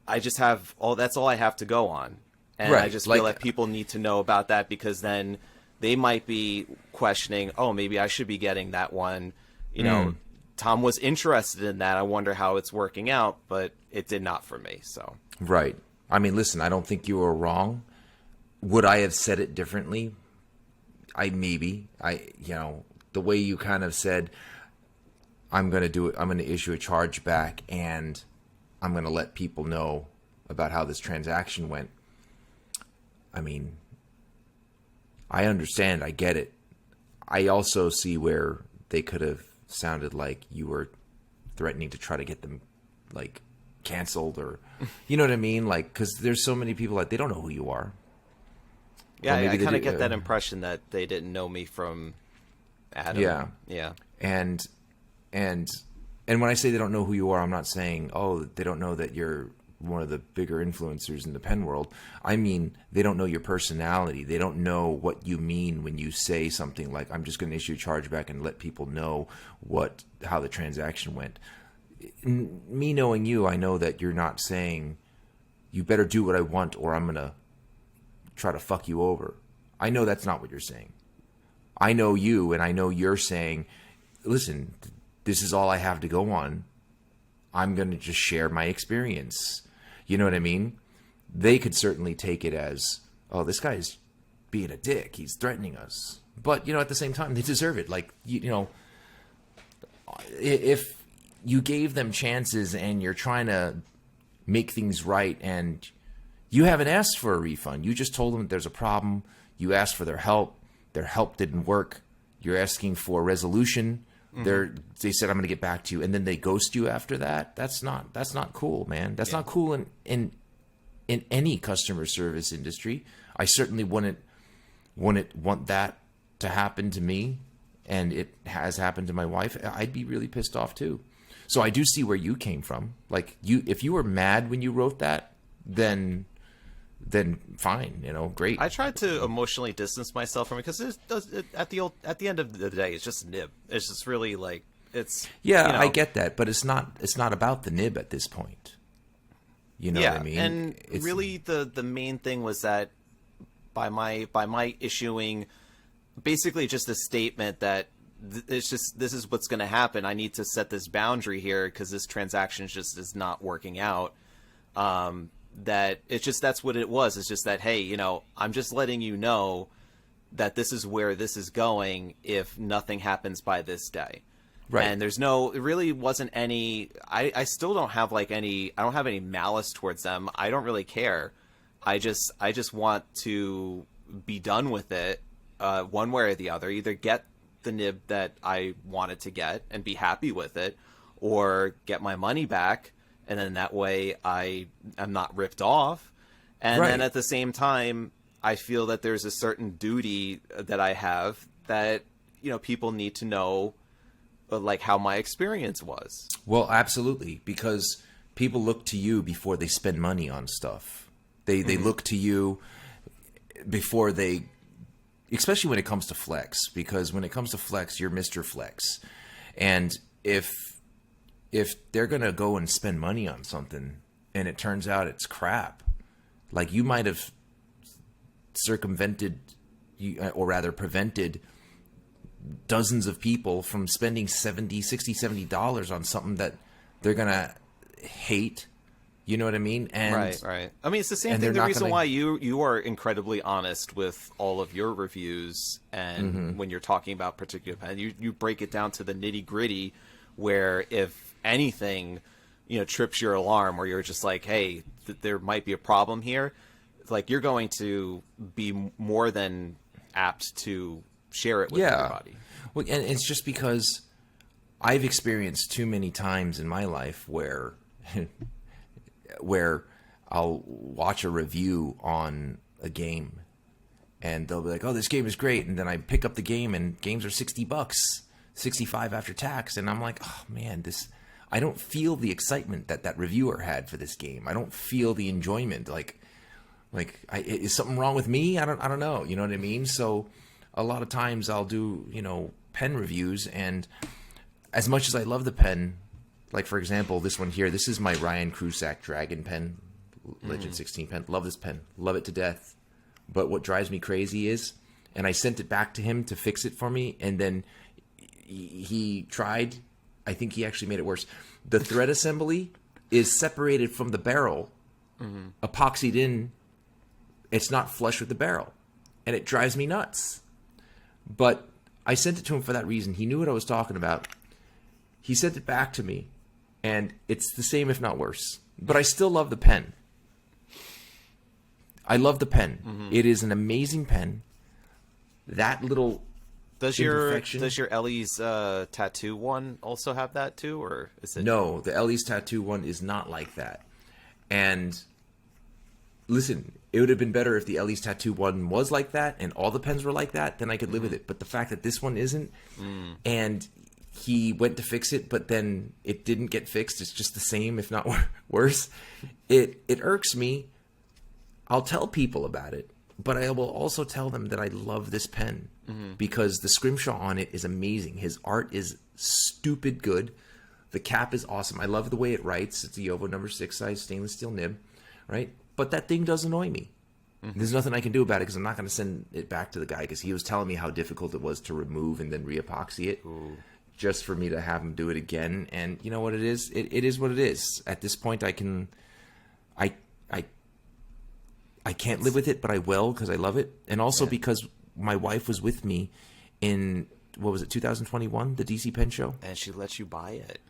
I just have that's all I have to go on. And I just feel like people need to know about that, because then they might be questioning, oh, maybe I should be getting that one. Tom was interested in that. I wonder how it's working out, but it did not for me. So right. I mean, listen, I don't think you were wrong. Would I have said it differently? The way you kind of said, I'm going to do it. I'm going to issue a charge back, and I'm going to let people know about how this transaction went. I mean, I understand. I get it. I also see where they could have sounded like you were threatening to try to get them like canceled, or, you know what I mean? Like, because there's so many people that they don't know who you are. Yeah, I kind of get that impression that they didn't know me from Adam. Yeah. And when I say they don't know who you are, I'm not saying, oh, they don't know that you're one of the bigger influencers in the pen world. I mean, they don't know your personality. They don't know what you mean when you say something like, I'm just going to issue a chargeback and let people know how the transaction went. me knowing you, I know that you're not saying you better do what I want or I'm gonna try to fuck you over. I know that's not what you're saying. I know you, and I know you're saying, listen, this is all I have to go on. I'm going to just share my experience. You know what I mean? They could certainly take it as, oh, this guy's being a dick. He's threatening us. But, at the same time, they deserve it. Like, if you gave them chances and you're trying to make things right and you haven't asked for a refund, you just told them that there's a problem, you asked for their help didn't work, you're asking for a resolution, they said, I'm going to get back to you, and then they ghost you after that. That's not cool, man. That's not cool in any customer service industry. I certainly wouldn't want that to happen to me, and it has happened to my wife. I'd be really pissed off too. So I do see where you came from. Like, if you were mad when you wrote that, then fine, great. I tried to emotionally distance myself from it because at the end of the day, it's just a nib. It's just really like it's. Yeah, I get that, but it's not about the nib at this point. You know what I mean? And really, the main thing was that by my issuing basically just a statement that this is what's going to happen. I need to set this boundary here because this transaction just is not working out. That it's just, that's what it was. It's just that, hey, I'm just letting you know that this is where this is going if nothing happens by this day. Right. And it really wasn't any, I still don't have I don't have any malice towards them. I don't really care. I just want to be done with it, one way or the other. Either get the nib that I wanted to get and be happy with it, or get my money back. And then that way I'm not ripped off. And then at the same time, I feel that there's a certain duty that I have that, people need to know, like, how my experience was. Well, absolutely. Because people look to you before they spend money on stuff. They look to you before they, especially when it comes to Flex, because when it comes to Flex, you're Mr. Flex. And if they're going to go and spend money on something and it turns out it's crap, like, you might have circumvented, or rather prevented, dozens of people from spending $60-$70 on something that they're going to hate. You know what I mean? And right. I mean, it's the same thing. The reason why you are incredibly honest with all of your reviews, and when you're talking about particular pen, you break it down to the nitty gritty, where if anything, trips your alarm, or you're just like, hey, there might be a problem here, like, you're going to be more than apt to share it with everybody. Well, and it's just because I've experienced too many times in my life where I'll watch a review on a game and they'll be like, oh, this game is great, and then I pick up the game and games are $60, $65 after tax, and I'm like, oh man, I don't feel the excitement that reviewer had for this game. I don't feel the enjoyment. Is something wrong with me? I don't know. You know what I mean? So a lot of times I'll do, pen reviews, and as much as I love the pen, like, for example, this one here, this is my Ryan Krusak Dragon pen, Legend 16 pen. Love this pen. Love it to death. But what drives me crazy is, and I sent it back to him to fix it for me, and then he tried, I think he actually made it worse. The thread assembly is separated from the barrel, epoxied in. It's not flush with the barrel, and it drives me nuts. But I sent it to him for that reason. He knew what I was talking about. He sent it back to me, and it's the same, if not worse. But I still love the pen. I love the pen. It is an amazing pen. That little Does your Ellie's tattoo one also have that too, or is it? No, the Ellie's tattoo one is not like that. And listen, it would have been better if the Ellie's tattoo one was like that and all the pens were like that, then I could live with it. But the fact that this one isn't, and he went to fix it, but then it didn't get fixed, it's just the same, if not worse. It irks me. I'll tell people about it, but I will also tell them that I love this pen because the scrimshaw on it is amazing. His art is stupid good. The cap is awesome. I love the way it writes. It's a Yovo number 6 size stainless steel nib, right? But that thing does annoy me. There's nothing I can do about it because I'm not going to send it back to the guy because he was telling me how difficult it was to remove and then re-epoxy it. Ooh. Just for me to have him do it again. And you know what it is? It is what it is. At this point, I can't live with it, but I will because I love it. And also because my wife was with me in, 2021, the DC Pen Show? And she let you buy it.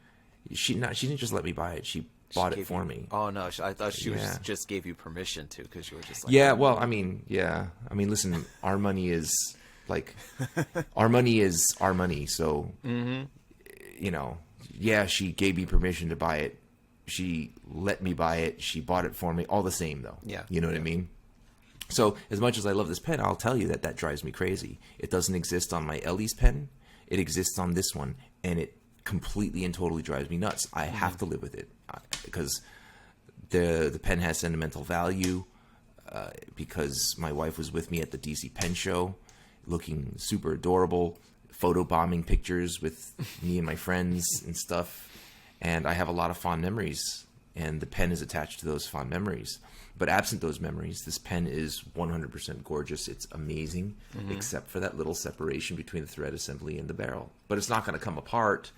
She didn't just let me buy it. She bought it for me. Oh, no. I thought she just gave you permission to because you were just like... Yeah, well, I mean, listen, our money is... our money is our money. So, she gave me permission to buy it. She let me buy it. She bought it for me. All the same, though. Yeah. You know what I mean? So, as much as I love this pen, I'll tell you that drives me crazy. It doesn't exist on my Ellie's pen. It exists on this one. And it completely and totally drives me nuts. I have to live with it because the pen has sentimental value because my wife was with me at the DC Pen Show. Looking super adorable, photobombing pictures with me and my friends and stuff. And I have a lot of fond memories, and the pen is attached to those fond memories. But absent those memories, this pen is 100% gorgeous. It's amazing, except for that little separation between the thread assembly and the barrel. But it's not going to come apart.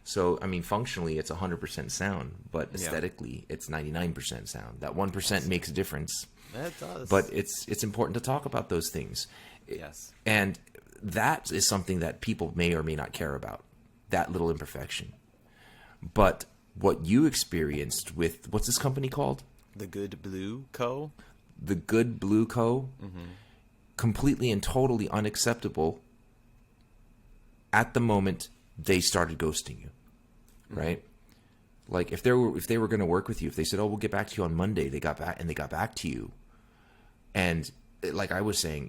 So, I mean, functionally, it's 100% sound, but aesthetically, it's 99% sound. That 1% makes a difference. It does. But it's important to talk about those things. Yes. And that is something that people may or may not care about, that little imperfection. But what you experienced with, what's this company called? The Good Blue Co. The Good Blue Co. Completely and totally unacceptable at the moment they started ghosting you, right? Like if they were going to work with you, if they said, "Oh, we'll get back to you on Monday," they got back to you. And like I was saying,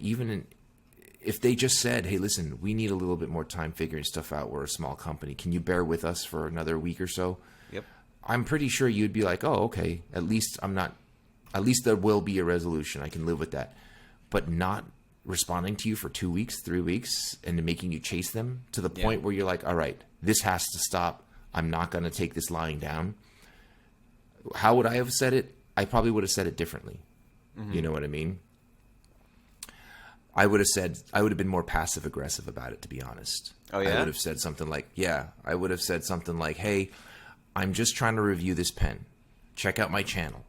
if they just said, "Hey, listen, we need a little bit more time figuring stuff out. We're a small company. Can you bear with us for another week or so?" Yep. I'm pretty sure you'd be like, "Oh, okay. At least there will be a resolution. I can live with that." But not responding to you for 2 weeks, 3 weeks, and making you chase them to the point where you're like, "All right, this has to stop. I'm not going to take this lying down." How would I have said it? I probably would have said it differently. You know what I mean? I would have been more passive aggressive about it, to be honest. Oh, yeah? I would have said something like, "Hey, I'm just trying to review this pen. Check out my channel.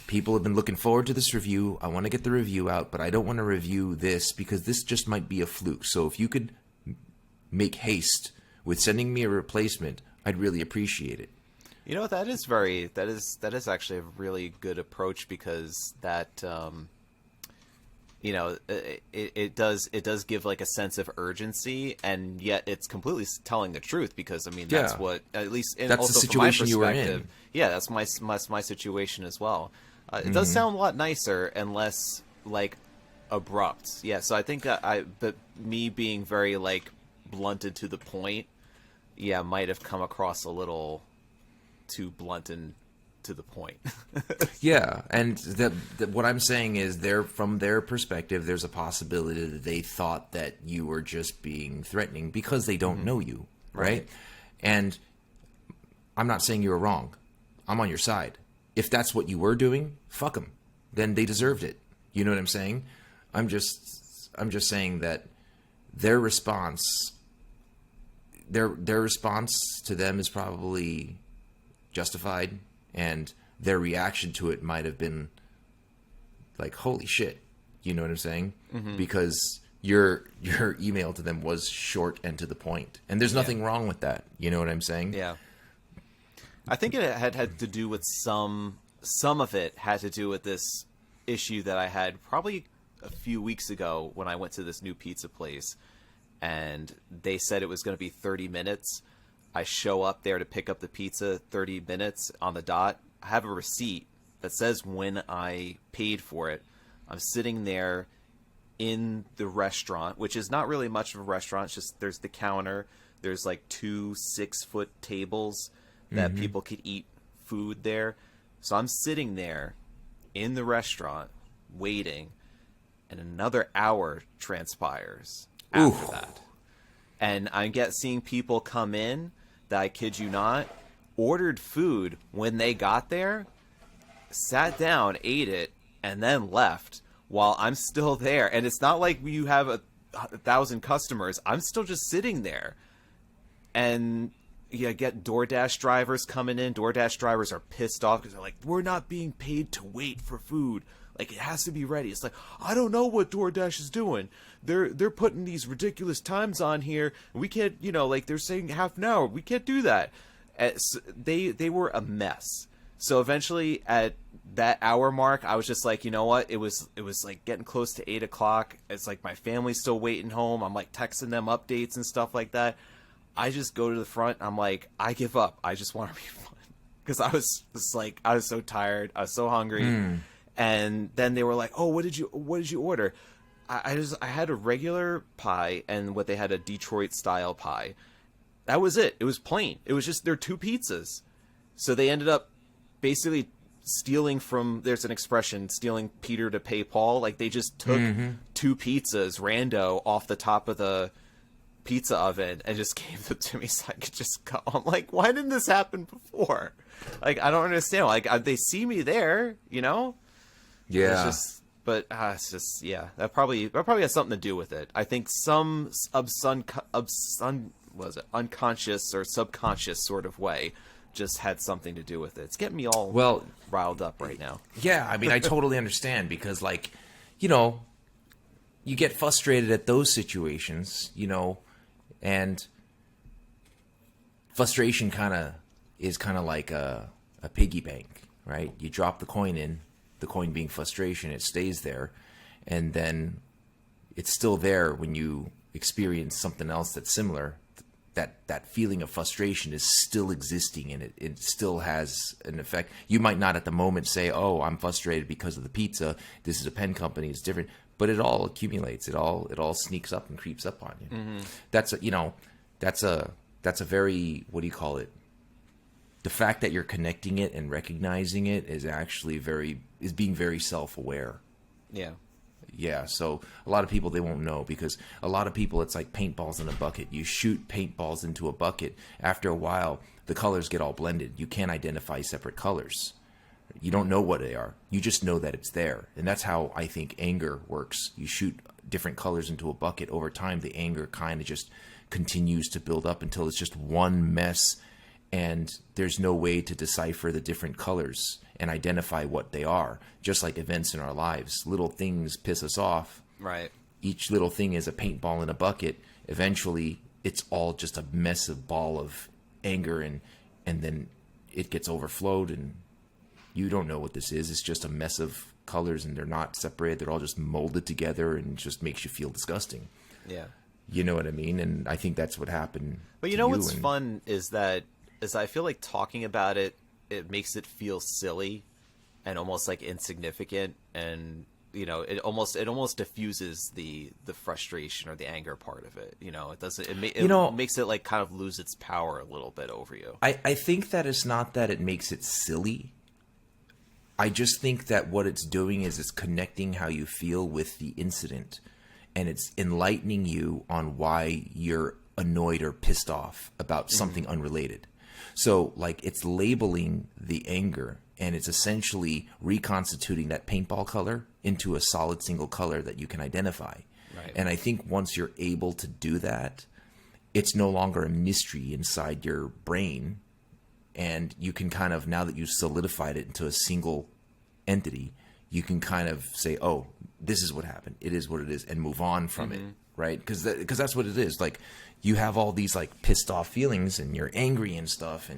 People have been looking forward to this review. I want to get the review out, but I don't want to review this because this just might be a fluke. So if you could make haste with sending me a replacement, I'd really appreciate it." You know what? That is actually a really good approach because that it does give like a sense of urgency, and yet it's completely telling the truth because I mean that's what at least that's also the situation from you my were perspective, in. Yeah, that's my situation as well. It does sound a lot nicer and less like abrupt. Yeah, so I think but me being very like blunted to the point, might have come across a little too blunt and to the point. Yeah, and what I'm saying is, from their perspective, there's a possibility that they thought that you were just being threatening because they don't know you, right? And I'm not saying you were wrong. I'm on your side. If that's what you were doing, fuck them. Then they deserved it. You know what I'm saying? I'm just saying that their response to them is probably justified, and their reaction to it might have been like, "Holy shit," you know what I'm saying? Because your email to them was short and to the point, and there's nothing wrong with that. You know what I'm saying? Yeah. I think it had to do with some of it had to do with this issue that I had probably a few weeks ago when I went to this new pizza place, and they said it was going to be 30 minutes. I show up there to pick up the pizza, 30 minutes on the dot. I have a receipt that says when I paid for it. I'm sitting there in the restaurant, which is not really much of a restaurant. It's just there's the counter. There's like 2 6-foot tables that people could eat food there. So I'm sitting there in the restaurant waiting, and another hour transpires after that. And I get seeing people come in, that, I kid you not, ordered food when they got there, sat down, ate it, and then left while I'm still there. And it's not like you have 1,000 customers. I'm still just sitting there. And you get DoorDash drivers coming in. DoorDash drivers are pissed off because they're like, we're not being paid to wait for food. Like, it has to be ready. It's like, I don't know what DoorDash is doing. They're putting these ridiculous times on here. We can't, like, they're saying half an hour. We can't do that. So they were a mess. So eventually at that hour mark, I was just like, you know what? It was like getting close to 8 o'clock. It's like my family's still waiting home. I'm like texting them updates and stuff like that. I just go to the front. I'm like, I give up. I just want to refund. Because I was just like, I was so tired. I was so hungry. And then they were like, "Oh, what did you order?" I had a regular pie, and what they had, a Detroit style pie. That was it. It was plain. It was just their 2 pizzas. So they ended up basically stealing from, there's an expression, stealing Peter to pay Paul. Like, they just took 2 pizzas rando off the top of the pizza oven and just gave them to me so I could just go. I'm like, why didn't this happen before? Like, I don't understand. Like, they see me there, Yeah. It's just, yeah. That probably has something to do with it. I think some unconscious or subconscious sort of way just had something to do with it. It's getting me all riled up right now. Yeah, I mean, I totally understand because, like, you get frustrated at those situations, and frustration is like a piggy bank, right? You drop the coin in. The coin being frustration, it stays there, and then it's still there when you experience something else that's similar. That feeling of frustration is still existing, and it still has an effect. You might not at the moment say, "Oh, I'm frustrated because of the pizza. This is a pen company. It's different," but it all accumulates. It all sneaks up and creeps up on you. Mm-hmm. That's a very, what do you call it? The fact that you're connecting it and recognizing it is actually being very self-aware. Yeah. Yeah, so a lot of people, they won't know because a lot of people, it's like paintballs in a bucket. You shoot paintballs into a bucket. After a while, the colors get all blended. You can't identify separate colors. You don't know what they are. You just know that it's there. And that's how I think anger works. You shoot different colors into a bucket. Over time, the anger kind of just continues to build up until it's just one mess, and there's no way to decipher the different colors and identify what they are. Just like events in our lives, little things piss us off. Right. Each little thing is a paintball in a bucket. Eventually, it's all just a massive ball of anger, and then it gets overflowed, and you don't know what this is. It's just a mess of colors, and they're not separated. They're all just molded together, and it just makes you feel disgusting. Yeah. You know what I mean? And I think that's what happened. But what's fun is I feel like talking about it makes it feel silly and almost like insignificant, and it almost diffuses the frustration or the anger part of it. It doesn't. It makes it like kind of lose its power a little bit over you. I think that it's not that it makes it silly. I just think that what it's doing is it's connecting how you feel with the incident, and it's enlightening you on why you're annoyed or pissed off about something unrelated. So, like, it's labeling the anger, and it's essentially reconstituting that paintball color into a solid single color that you can identify. Right. And I think once you're able to do that, it's no longer a mystery inside your brain, and you can kind of, now that you've solidified it into a single entity, you can kind of say, oh, this is what happened. It is what it is, and move on from it, right? Because that's what it is. Like, you have all these like pissed off feelings, and you're angry and stuff,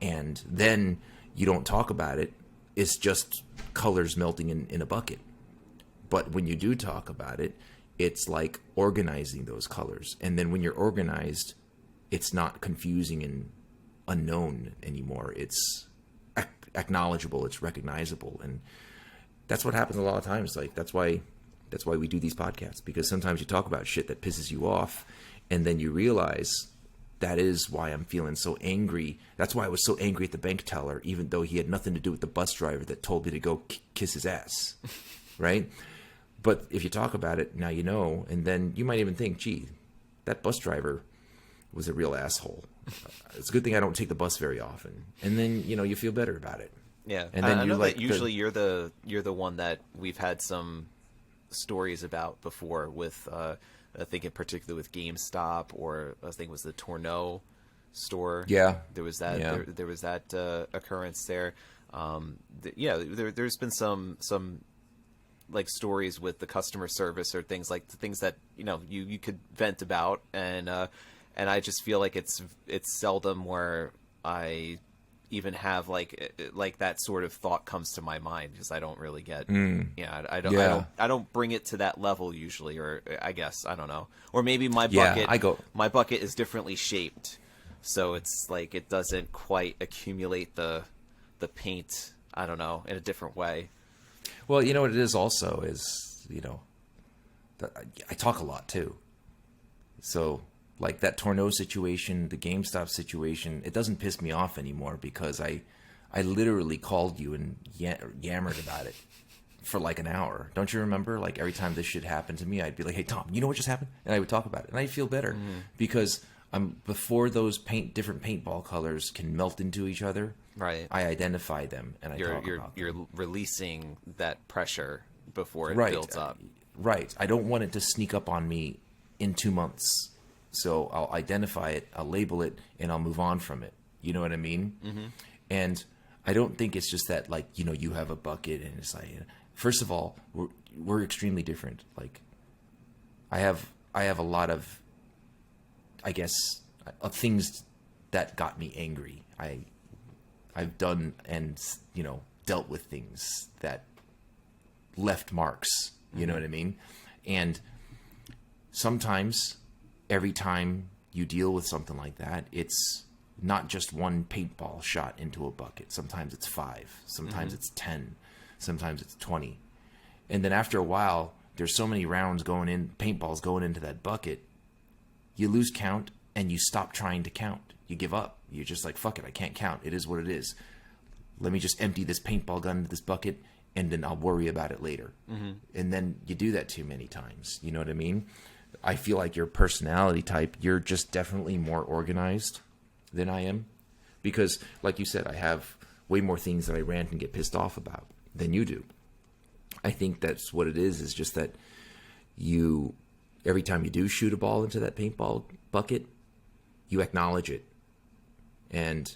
and then you don't talk about it. It's just colors melting in a bucket. But when you do talk about it, it's like organizing those colors. And then when you're organized, it's not confusing and unknown anymore. It's acknowledgeable. It's recognizable. And that's what happens a lot of times. Like, that's why we do these podcasts, because sometimes you talk about shit that pisses you off, and then you realize that is why I'm feeling so angry. That's why I was so angry at the bank teller, even though he had nothing to do with the bus driver that told me to go kiss his ass, right? But if you talk about it, now you know, and then you might even think, gee, that bus driver was a real asshole. It's a good thing I don't take the bus very often. And then, you feel better about it. Yeah. And then I know like that usually you're the one that we've had some stories about before with, I think in particular with GameStop, or I think it was the Tourneau store. Yeah. There was that, Yeah. there was that occurrence there. There's been some like stories with the customer service or things that you could vent about, and I just feel like it's seldom where I even have like that sort of thought comes to my mind, because I don't really get I don't bring it to that level usually, or I guess I don't know, or maybe my bucket is differently shaped, so it's like it doesn't quite accumulate the paint, I don't know, in a different way. Well, what it is also is, I talk a lot too. So like that Tourneau situation, the GameStop situation, it doesn't piss me off anymore, because I literally called you and yammered about it for like an hour. Don't you remember? Like every time this shit happened to me, I'd be like, hey, Tom, you know what just happened? And I would talk about it. And I'd feel better because before those different paintball colors can melt into each other, right? I identify them and you're releasing that pressure before it builds up. Right. I don't want it to sneak up on me in 2 months. So I'll identify it, I'll label it, and I'll move on from it. You know what I mean? Mm-hmm. And I don't think it's just that, like, you have a bucket and it's like, first of all, we're extremely different. Like, I have a lot of, I guess, of things that got me angry. I've done and, dealt with things that left marks. You know what I mean? And sometimes, every time you deal with something like that, it's not just one paintball shot into a bucket. Sometimes it's 5. Sometimes it's 10. Sometimes it's 20. And then after a while, there's so many rounds paintballs going into that bucket, you lose count and you stop trying to count. You give up. You're just like, fuck it, I can't count. It is what it is. Let me just empty this paintball gun into this bucket, and then I'll worry about it later. Mm-hmm. And then you do that too many times. You know what I mean? I feel like your personality type, you're just definitely more organized than I am. Because, like you said, I have way more things that I rant and get pissed off about than you do. I think that's what it is just that every time you do shoot a ball into that paintball bucket, you acknowledge it. And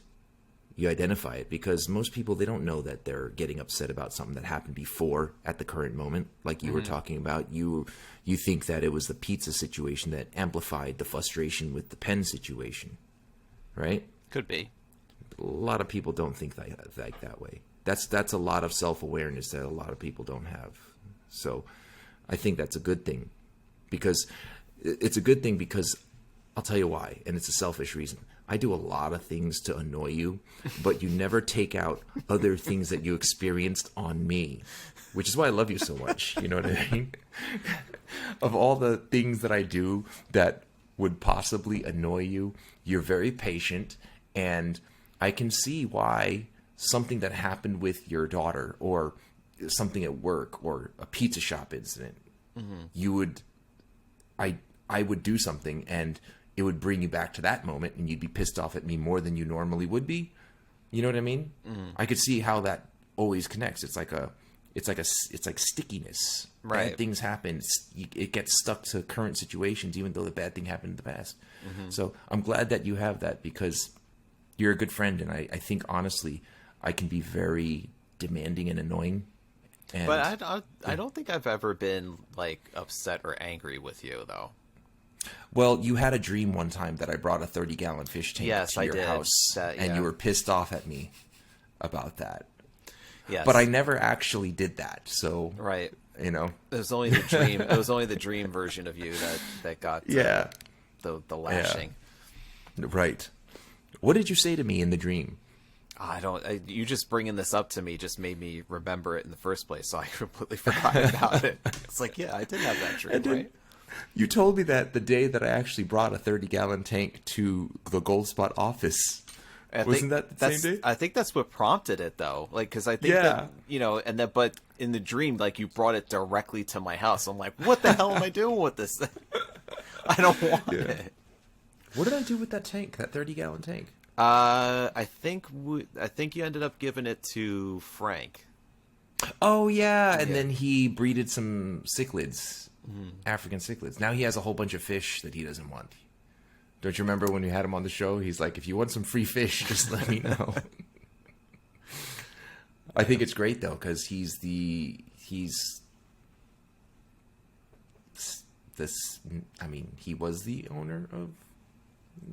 you identify it, because most people, they don't know that they're getting upset about something that happened before at the current moment. Like you were talking about, you think that it was the pizza situation that amplified the frustration with the pen situation, right? Could be. A lot of people don't think that way. That's a lot of self-awareness that a lot of people don't have. So I think that's a good thing, because it's a good thing because I'll tell you why, and it's a selfish reason. I do a lot of things to annoy you, but you never take out other things that you experienced on me, which is why I love you so much. You know what I mean? Of all the things that I do that would possibly annoy you, you're very patient, and I can see why something that happened with your daughter, or something at work, or a pizza shop incident, I would do something and it would bring you back to that moment, and you'd be pissed off at me more than you normally would be. You know what I mean? I could see how that always connects. It's like stickiness. Right. Bad things happen. It gets stuck to current situations, even though the bad thing happened in the past. So I'm glad that you have that, because you're a good friend, and I think honestly, I can be very demanding and annoying. But I don't think I've ever been like upset or angry with you, though. Well, you had a dream one time that I brought a 30-gallon fish tank to your house, and you were pissed off at me about that. Yes. But I never actually did that, so right. You know, it was only the dream. It was only the dream version of you that got the lashing. Yeah. Right. What did you say to me in the dream? You just bringing this up to me just made me remember it in the first place, so I completely forgot about it. It's like, yeah, I did have that dream, right? You told me that the day that I actually brought a 30-gallon tank to the Gold Spot office. Wasn't that the same day? I think that's what prompted it, though. Like, because I think that, but in the dream, like, you brought it directly to my house. I'm like, what the hell am I doing with this thing? I don't want it. What did I do with that tank? That 30-gallon tank? I think you ended up giving it to Frank. Oh yeah, and then he breeded some cichlids, African cichlids. Now he has a whole bunch of fish that he doesn't want. Don't you remember when we had him on the show? He's like, if you want some free fish, just let me know. I think it's great though, because he's this. I mean, he was the owner of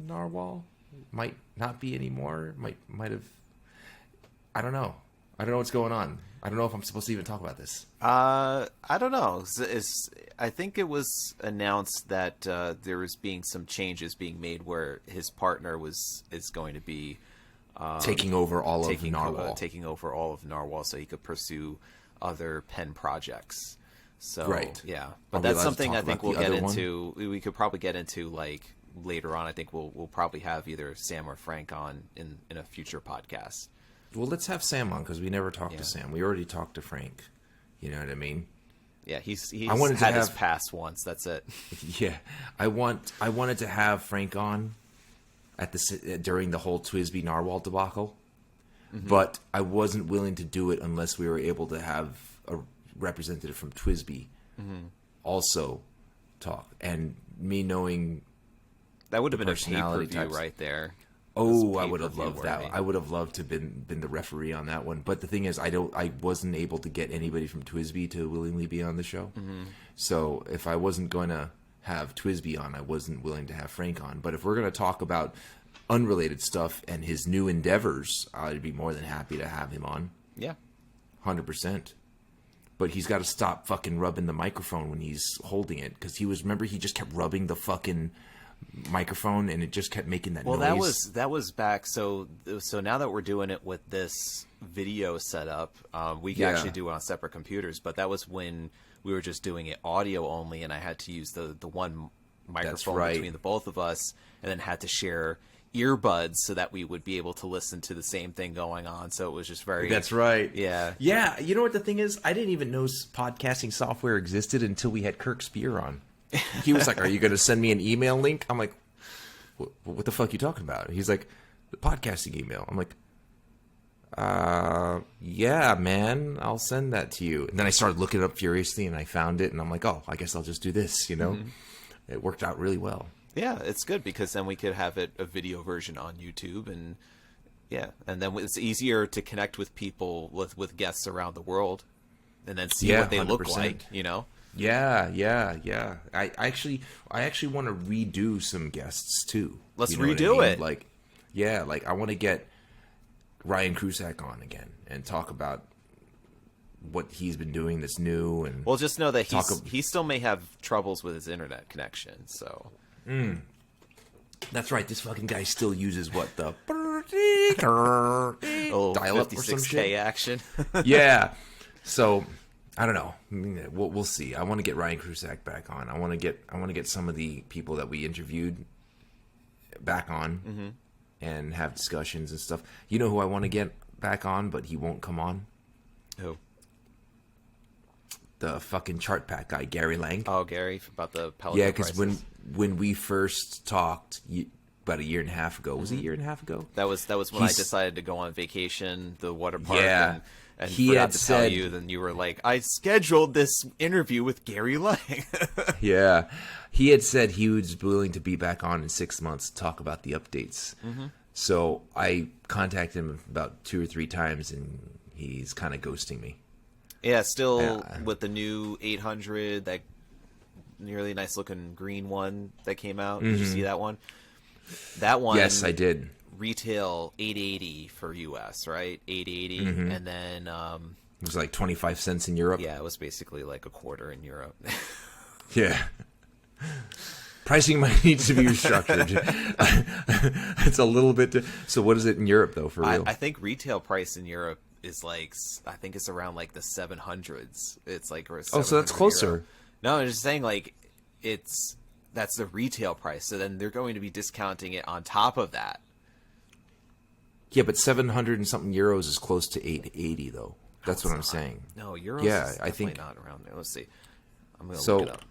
Narwhal. Might not be anymore. Might have. I don't know. I don't know what's going on. I don't know if I'm supposed to even talk about this. I don't know. I think it was announced that there was being some changes being made where his partner is going to be taking over all of Narwhal. Taking over all of Narwhal so he could pursue other pen projects. So right. Yeah, but that's something I think we'll get into. We could probably get into like later on. I think we'll probably have either Sam or Frank on in a future podcast. Well, let's have Sam on because we never talked to Sam. We already talked to Frank. You know what I mean? Yeah, he's had his pass once. That's it. Yeah, I wanted to have Frank on during the whole Twisby Narwhal debacle, but I wasn't willing to do it unless we were able to have a representative from Twisby also talk. And me knowing that would have been a pay-per-view right there. Oh, I would have loved that. I would have loved to have been the referee on that one. But the thing is, I wasn't able to get anybody from Twisby to willingly be on the show. So if I wasn't going to have Twisby on, I wasn't willing to have Frank on. But if we're going to talk about unrelated stuff and his new endeavors, I'd be more than happy to have him on. Yeah. 100%. But he's got to stop fucking rubbing the microphone when he's holding it. Because remember, he just kept rubbing the fucking microphone and it just kept making that noise. Well, that was back. So now that we're doing it with this video setup, we can actually do it on separate computers. But that was when we were just doing it audio only, and I had to use the one microphone between the both of us, and then had to share earbuds so that we would be able to listen to the same thing going on. So it was just very. That's right. Yeah. Yeah. You know what the thing is? I didn't even know podcasting software existed until we had Kirk Spear on. He was like, "Are you going to send me an email link?" I'm like, "What the fuck are you talking about?" He's like, "The podcasting email." I'm like, yeah, man, I'll send that to you." And then I started looking it up furiously, and I found it, and I'm like, "Oh, I guess I'll just do this." You know, It worked out really well. Yeah, it's good because then we could have it a video version on YouTube, and and then it's easier to connect with people with guests around the world, and then see what they 100%. Look like. You know. Yeah. I actually want to redo some guests too. Let's redo it. Like I want to get Ryan Krusak on again and talk about what he's been doing that's new. And well, just know that he still may have troubles with his internet connection. So that's right. This fucking guy still uses what the dial-up 56K action. Yeah. So. I don't know. We'll see. I want to get Ryan Krusak back on. I want to get some of the people that we interviewed back on and have discussions and stuff. You know who I want to get back on, but he won't come on? Who? The fucking chart pack guy, Gary Lang. Oh, Gary, about the Pelican prices. Yeah, because when we first talked about a year and a half ago, was it a year and a half ago? That was when I decided to go on vacation, the water park. Yeah. And he forgot to tell you, then you were like, I scheduled this interview with Gary Lang. Yeah. He had said he was willing to be back on in 6 months to talk about the updates. So I contacted him about 2 or 3 times, and he's kind of ghosting me. Yeah, still with the new 800, that really nice looking green one that came out. Did you see that one? That one. Yes, I did. Retail $8.80 for US, right? $8.80, and then it was like 25 cents in Europe. Yeah, it was basically like a quarter in Europe. Yeah, pricing might need to be restructured. It's a little bit. So, what is it in Europe though? For real, I think retail price in Europe is like it's around like the 700s. It's like so that's closer. Euro. No, I'm just saying like that's the retail price. So then they're going to be discounting it on top of that. Yeah, but 700 and something euros is close to 880 though. That's what I'm saying. No, euros. Yeah, is I think not around there. Let's see. I'm gonna look it up.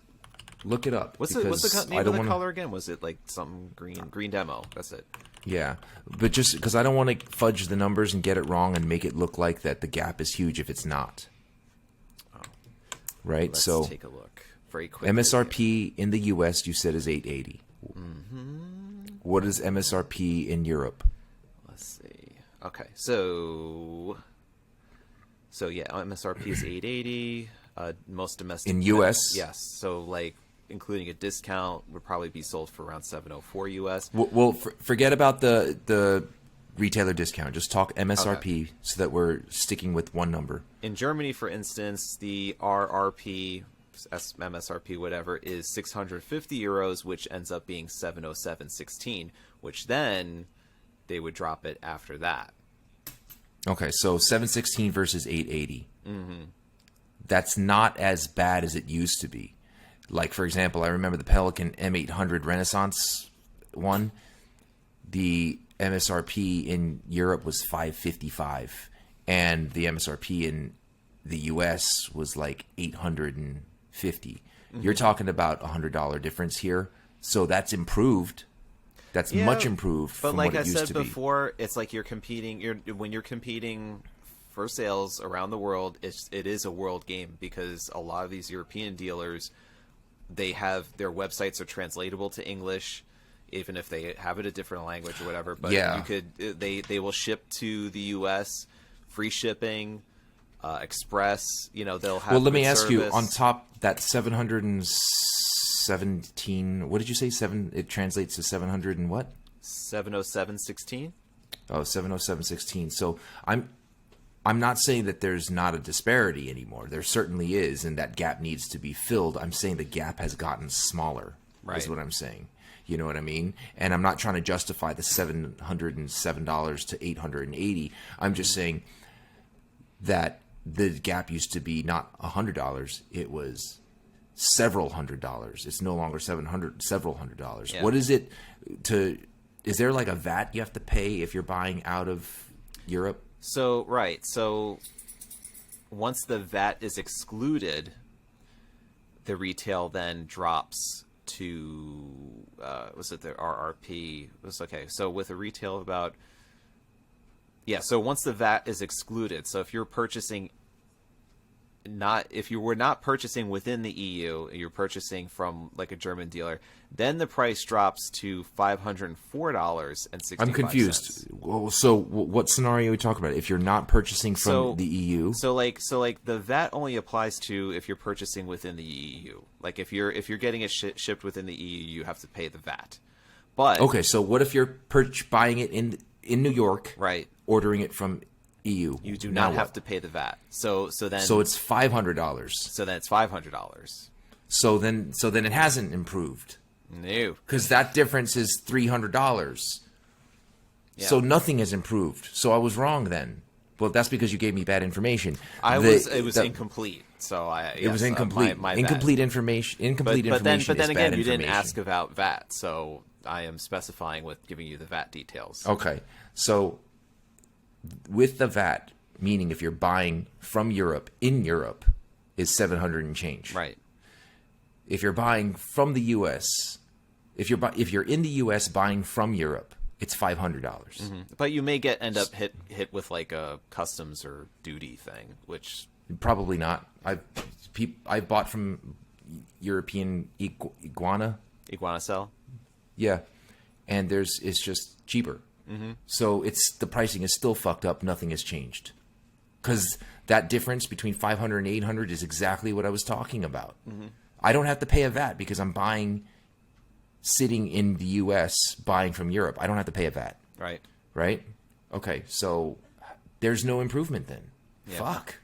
Look it up. What's the because name I of don't the wanna, color again? Was it like some green demo? That's it. Yeah, but just because I don't want to fudge the numbers and get it wrong and make it look like that the gap is huge if it's not. Oh. Right. Let's so take a look very quickly. MSRP in the U.S. you said is $880. Mm-hmm. What is MSRP in Europe? Let's see. Okay, so yeah, MSRP is $880. Most domestic In US? Yes. So like including a discount would probably be sold for around $704 US. Well, forget about the retailer discount. Just talk MSRP so that we're sticking with one number. In Germany, for instance, the RRP, MSRP, whatever, is 650 euros, which ends up being 707.16, which then they would drop it after that. Okay, so 716 versus 880. Mm-hmm. That's not as bad as it used to be. Like, for example, I remember the Pelican M800 Renaissance one. The MSRP in Europe was $555, and the MSRP in the US was like $850. Mm-hmm. You're talking about $100 difference here, so that's improved. That's much improved from what it used to be. But like I said before, it's like when you're competing for sales around the world, it is a world game, because a lot of these European dealers, they have their websites are translatable to English, even if they have it a different language or whatever. But they will ship to the US, free shipping, express. They'll have. Well, let me ask service. you, on top that 717. What did you say? It translates to 700 and what? 707.16. Oh, 707.16. So I'm not saying that there's not a disparity anymore. There certainly is, and that gap needs to be filled. I'm saying the gap has gotten smaller, is what I'm saying. You know what I mean? And I'm not trying to justify the $707 to $880. I'm just saying that the gap used to be not $100. It was several $100s. It's no longer several $100. Yeah. What is it is there like a VAT you have to pay if you're buying out of Europe? So once the VAT is excluded, the retail then drops to was it the RRP? So with a retail of about so once the VAT is excluded, so if you were not purchasing within the EU, you're purchasing from like a German dealer, then the price drops to $504.65. I'm confused. Well, so what scenario are we talking about? If you're not purchasing from the EU? So the VAT only applies to if you're purchasing within the EU. Like if you're getting it shipped within the EU, you have to pay the VAT. But okay, so what if you're buying it in New York, right? Ordering it from EU, you do not have to pay the VAT. So it's $500. So then it's $500. So then it hasn't improved. No, because that difference is $300. Yeah. So nothing has improved. So I was wrong then. Well, that's because you gave me bad information. It was incomplete. So it was incomplete. My incomplete information. Incomplete information. But then again, you didn't information. ask about VAT, so I am specifying with giving you the VAT details. Okay, so with the VAT, meaning if you're buying from Europe in Europe, is $700 and change. Right. If you're buying from the U.S., if you're in the U.S. buying from Europe, it's $500. Mm-hmm. But you may end up hit with like a customs or duty thing, which probably not. I've bought from European iguana cell. Yeah, and it's just cheaper. Mm-hmm. So the pricing is still fucked up. Nothing has changed, because that difference between $500 and $800 is exactly what I was talking about. Mm-hmm. I don't have to pay a VAT because I'm sitting in the U.S. buying from Europe. I don't have to pay a VAT. Right. Right. Okay. So there's no improvement then. Yeah. Fuck.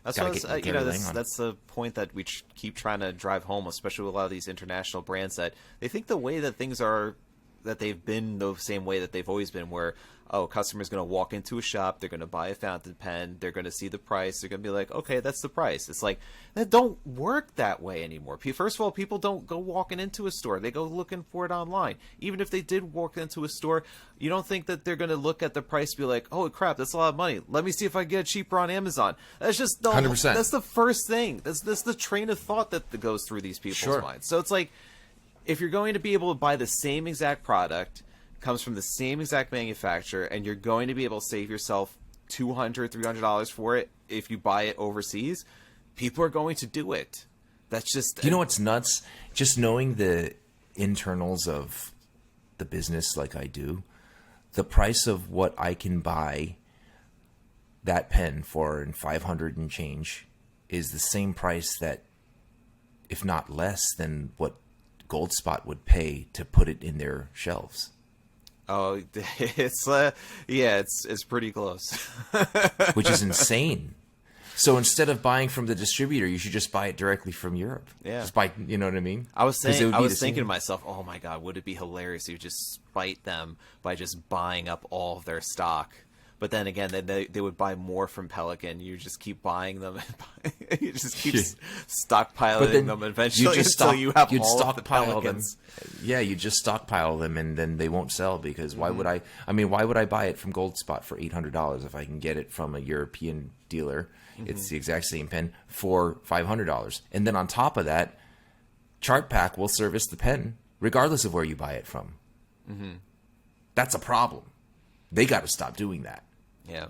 That's that's the point that we keep trying to drive home, especially with a lot of these international brands, that they think the way that things are that they've been the same way that they've always been, where a customer's going to walk into a shop, they're going to buy a fountain pen, they're going to see the price, they're going to be like, okay, that's the price. It's like, that don't work that way anymore. First of all, people don't go walking into a store. They go looking for it online. Even if they did walk into a store, you don't think that they're going to look at the price and be like, oh crap, that's a lot of money. Let me see if I can get it cheaper on Amazon. That's just 100%. That's the first thing. That's the train of thought that goes through these people's minds. So it's like, if you're going to be able to buy the same exact product, comes from the same exact manufacturer, and you're going to be able to save yourself $200, $300 for it if you buy it overseas, people are going to do it. That's just... You know what's nuts? Just knowing the internals of the business like I do, the price of what I can buy that pen for in 500 and change is the same price that, if not less than what Goldspot would pay to put it in their shelves. Oh, it's it's pretty close. Which is insane. So instead of buying from the distributor, you should just buy it directly from Europe. Yeah. Just buy, you know what I mean? I was thinking to myself, oh my God, would it be hilarious if you just spite them by just buying up all of their stock? But then again, they would buy more from Pelican. You just keep buying them. And you just keep stockpiling them eventually until you have all of the Pelicans. Yeah, you just stockpile them, and then they won't sell because why would I? I mean, why would I buy it from Goldspot for $800 if I can get it from a European dealer? It's the exact same pen for $500, and then on top of that, Chart Pack will service the pen regardless of where you buy it from. That's a problem. They got to stop doing that. Yeah.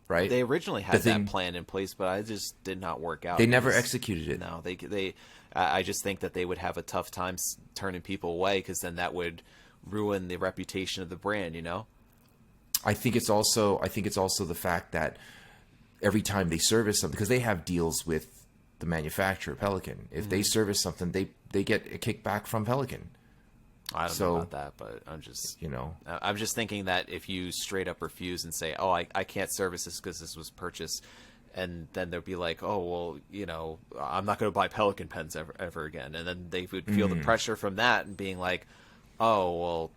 Right? They originally had that plan in place, but I just did not work out. They never executed it. No, I just think that they would have a tough time turning people away, because then that would ruin the reputation of the brand, you know? I think it's also the fact that every time they service something, because they have deals with the manufacturer, Pelican. If they service something, they get a kickback from Pelican. I don't know about that, but I'm just thinking that if you straight up refuse and say, oh, I can't service this because this was purchased, and then they'll be like, oh, well, I'm not going to buy Pelican pens ever again. And then they would feel the pressure from that and being like, oh, well,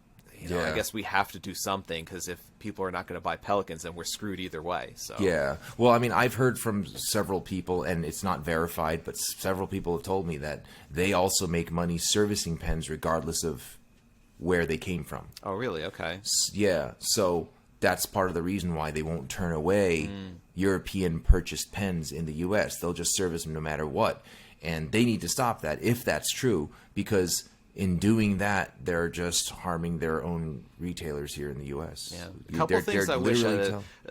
I guess we have to do something, because if people are not going to buy Pelicans, then we're screwed either way. So yeah. Well, I mean, I've heard from several people, and it's not verified, but several people have told me that they also make money servicing pens regardless of where they came from. Oh, really? Okay. Yeah. So that's part of the reason why they won't turn away European purchased pens in the U.S. They'll just service them no matter what. And they need to stop that if that's true, because in doing that, they're just harming their own retailers here in the U.S. Yeah. A couple things I wish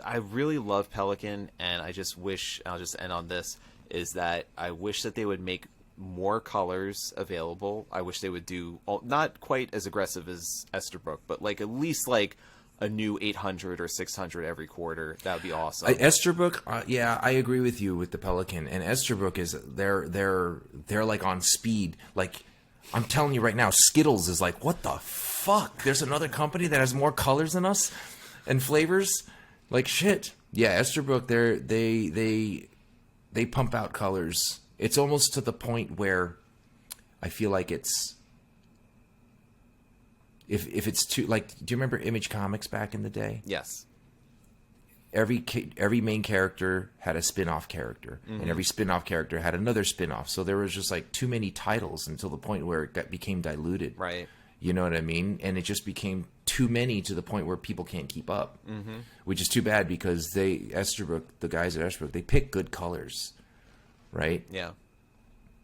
I really love Pelican, and I just wish, I'll just end on this, is that I wish that they would make more colors available. I wish they would do not quite as aggressive as Esterbrook, but like at least like a new 800 or 600 every quarter. That would be awesome. Esterbrook, yeah, I agree with you with the Pelican. And Esterbrook is they're like on speed. Like, I'm telling you right now, Skittles is like, what the fuck? There's another company that has more colors than us and flavors. Like shit. Yeah, Esterbrook, they pump out colors. It's almost to the point where I feel like it's if it's too, like, do you remember Image Comics back in the day? Yes. Every main character had a spin-off character, and every spin-off character had another spin-off. So there was just like too many titles until the point where it became diluted. Right. You know what I mean? And it just became too many to the point where people can't keep up, which is too bad, because the guys at Esterbrook, they pick good colors. Right? Yeah.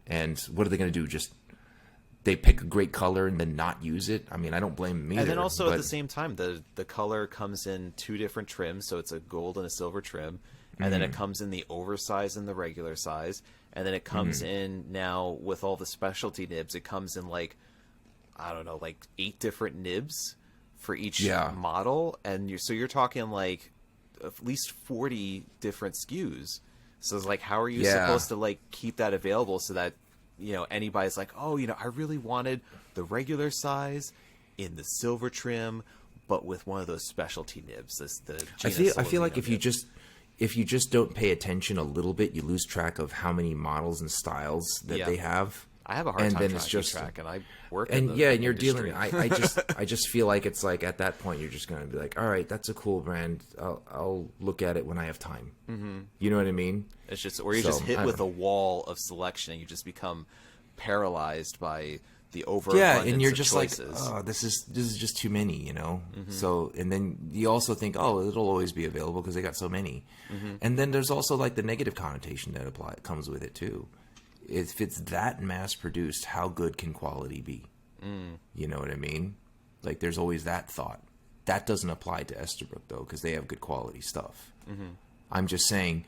And what are they going to do? Just they pick a great color and then not use it? I mean, I don't blame them either. And then also at the same time, the color comes in two different trims, so it's a gold and a silver trim, and then it comes in the oversized and the regular size, and then it comes in now with all the specialty nibs. It comes in like, I don't know, like 8 different nibs for each model, and you're talking like at least 40 different SKUs. So it's like, how are you supposed to like keep that available so that, anybody's like, oh, I really wanted the regular size in the silver trim, but with one of those specialty nibs. I feel like if you just don't pay attention a little bit, you lose track of how many models and styles that they have. I have a hard and time then trying it's to keep just track, and I work and in the yeah, and you're industry. dealing. I just feel like it's like at that point you're just gonna be like, all right, that's a cool brand. I'll look at it when I have time. Mm-hmm. You know what I mean? It's just, or you're just hit with a wall of selection, and you just become paralyzed by the overabundance and you're of just choices. like, oh, this is just too many, you know. So, and then you also think, oh, it'll always be available because they got so many. And then there's also like the negative connotation that comes with it too. If it's that mass produced, how good can quality be? You know what I mean? Like, there's always that thought. That doesn't apply to Esterbrook though, because they have good quality stuff. I'm just saying,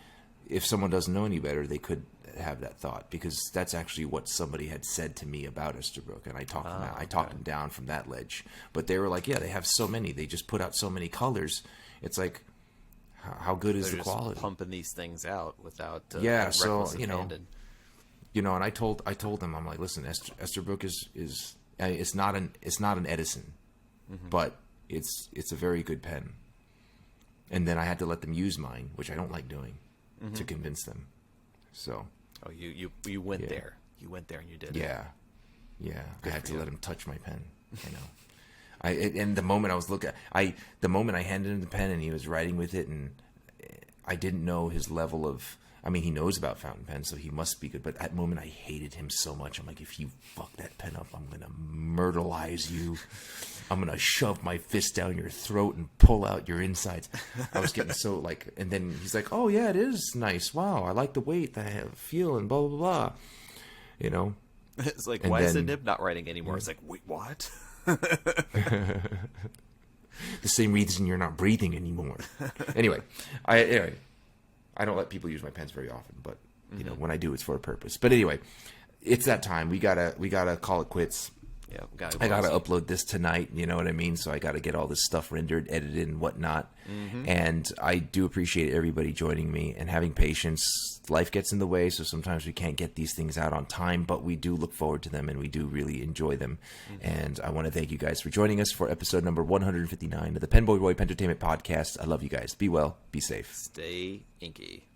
if someone doesn't know any better, they could have that thought, because that's actually what somebody had said to me about Esterbrook, and I talked them down from that ledge. But they were like, yeah, they have so many, they just put out so many colors. It's like, how good is They're the just quality? pumping these things out without So reckless abandon. and I told them, I'm like, listen, Esterbrook is it's not an Edison, but it's a very good pen. And then I had to let them use mine, which I don't like doing, to convince them. So. Oh, you went there. You went there and you did it. Yeah. I had to let him touch my pen. And the moment the moment I handed him the pen and he was writing with it, and I didn't know his level of. I mean, he knows about fountain pens, so he must be good. But at that moment, I hated him so much. I'm like, if you fuck that pen up, I'm gonna myrtleize you. I'm gonna shove my fist down your throat and pull out your insides. I was getting so like, and then he's like, "Oh yeah, it is nice. Wow, I like the weight that I have, feel, and blah blah blah." You know, It's like, And why is the then- nib not writing anymore? It's like, wait, what? the same reason you're not breathing anymore. Anyway, I don't let people use my pens very often, but you know, when I do, it's for a purpose. But anyway, it's that time. We gotta call it quits. Yeah, I gotta upload this tonight. You know what I mean? So I gotta get all this stuff rendered, edited, and whatnot. And I do appreciate everybody joining me and having patience. Life gets in the way, so sometimes we can't get these things out on time, but we do look forward to them and we do really enjoy them. And I want to thank you guys for joining us for episode number 159 of the PenBoyRoy Entertainment Podcast. I love you guys. Be well, be safe. Stay inky.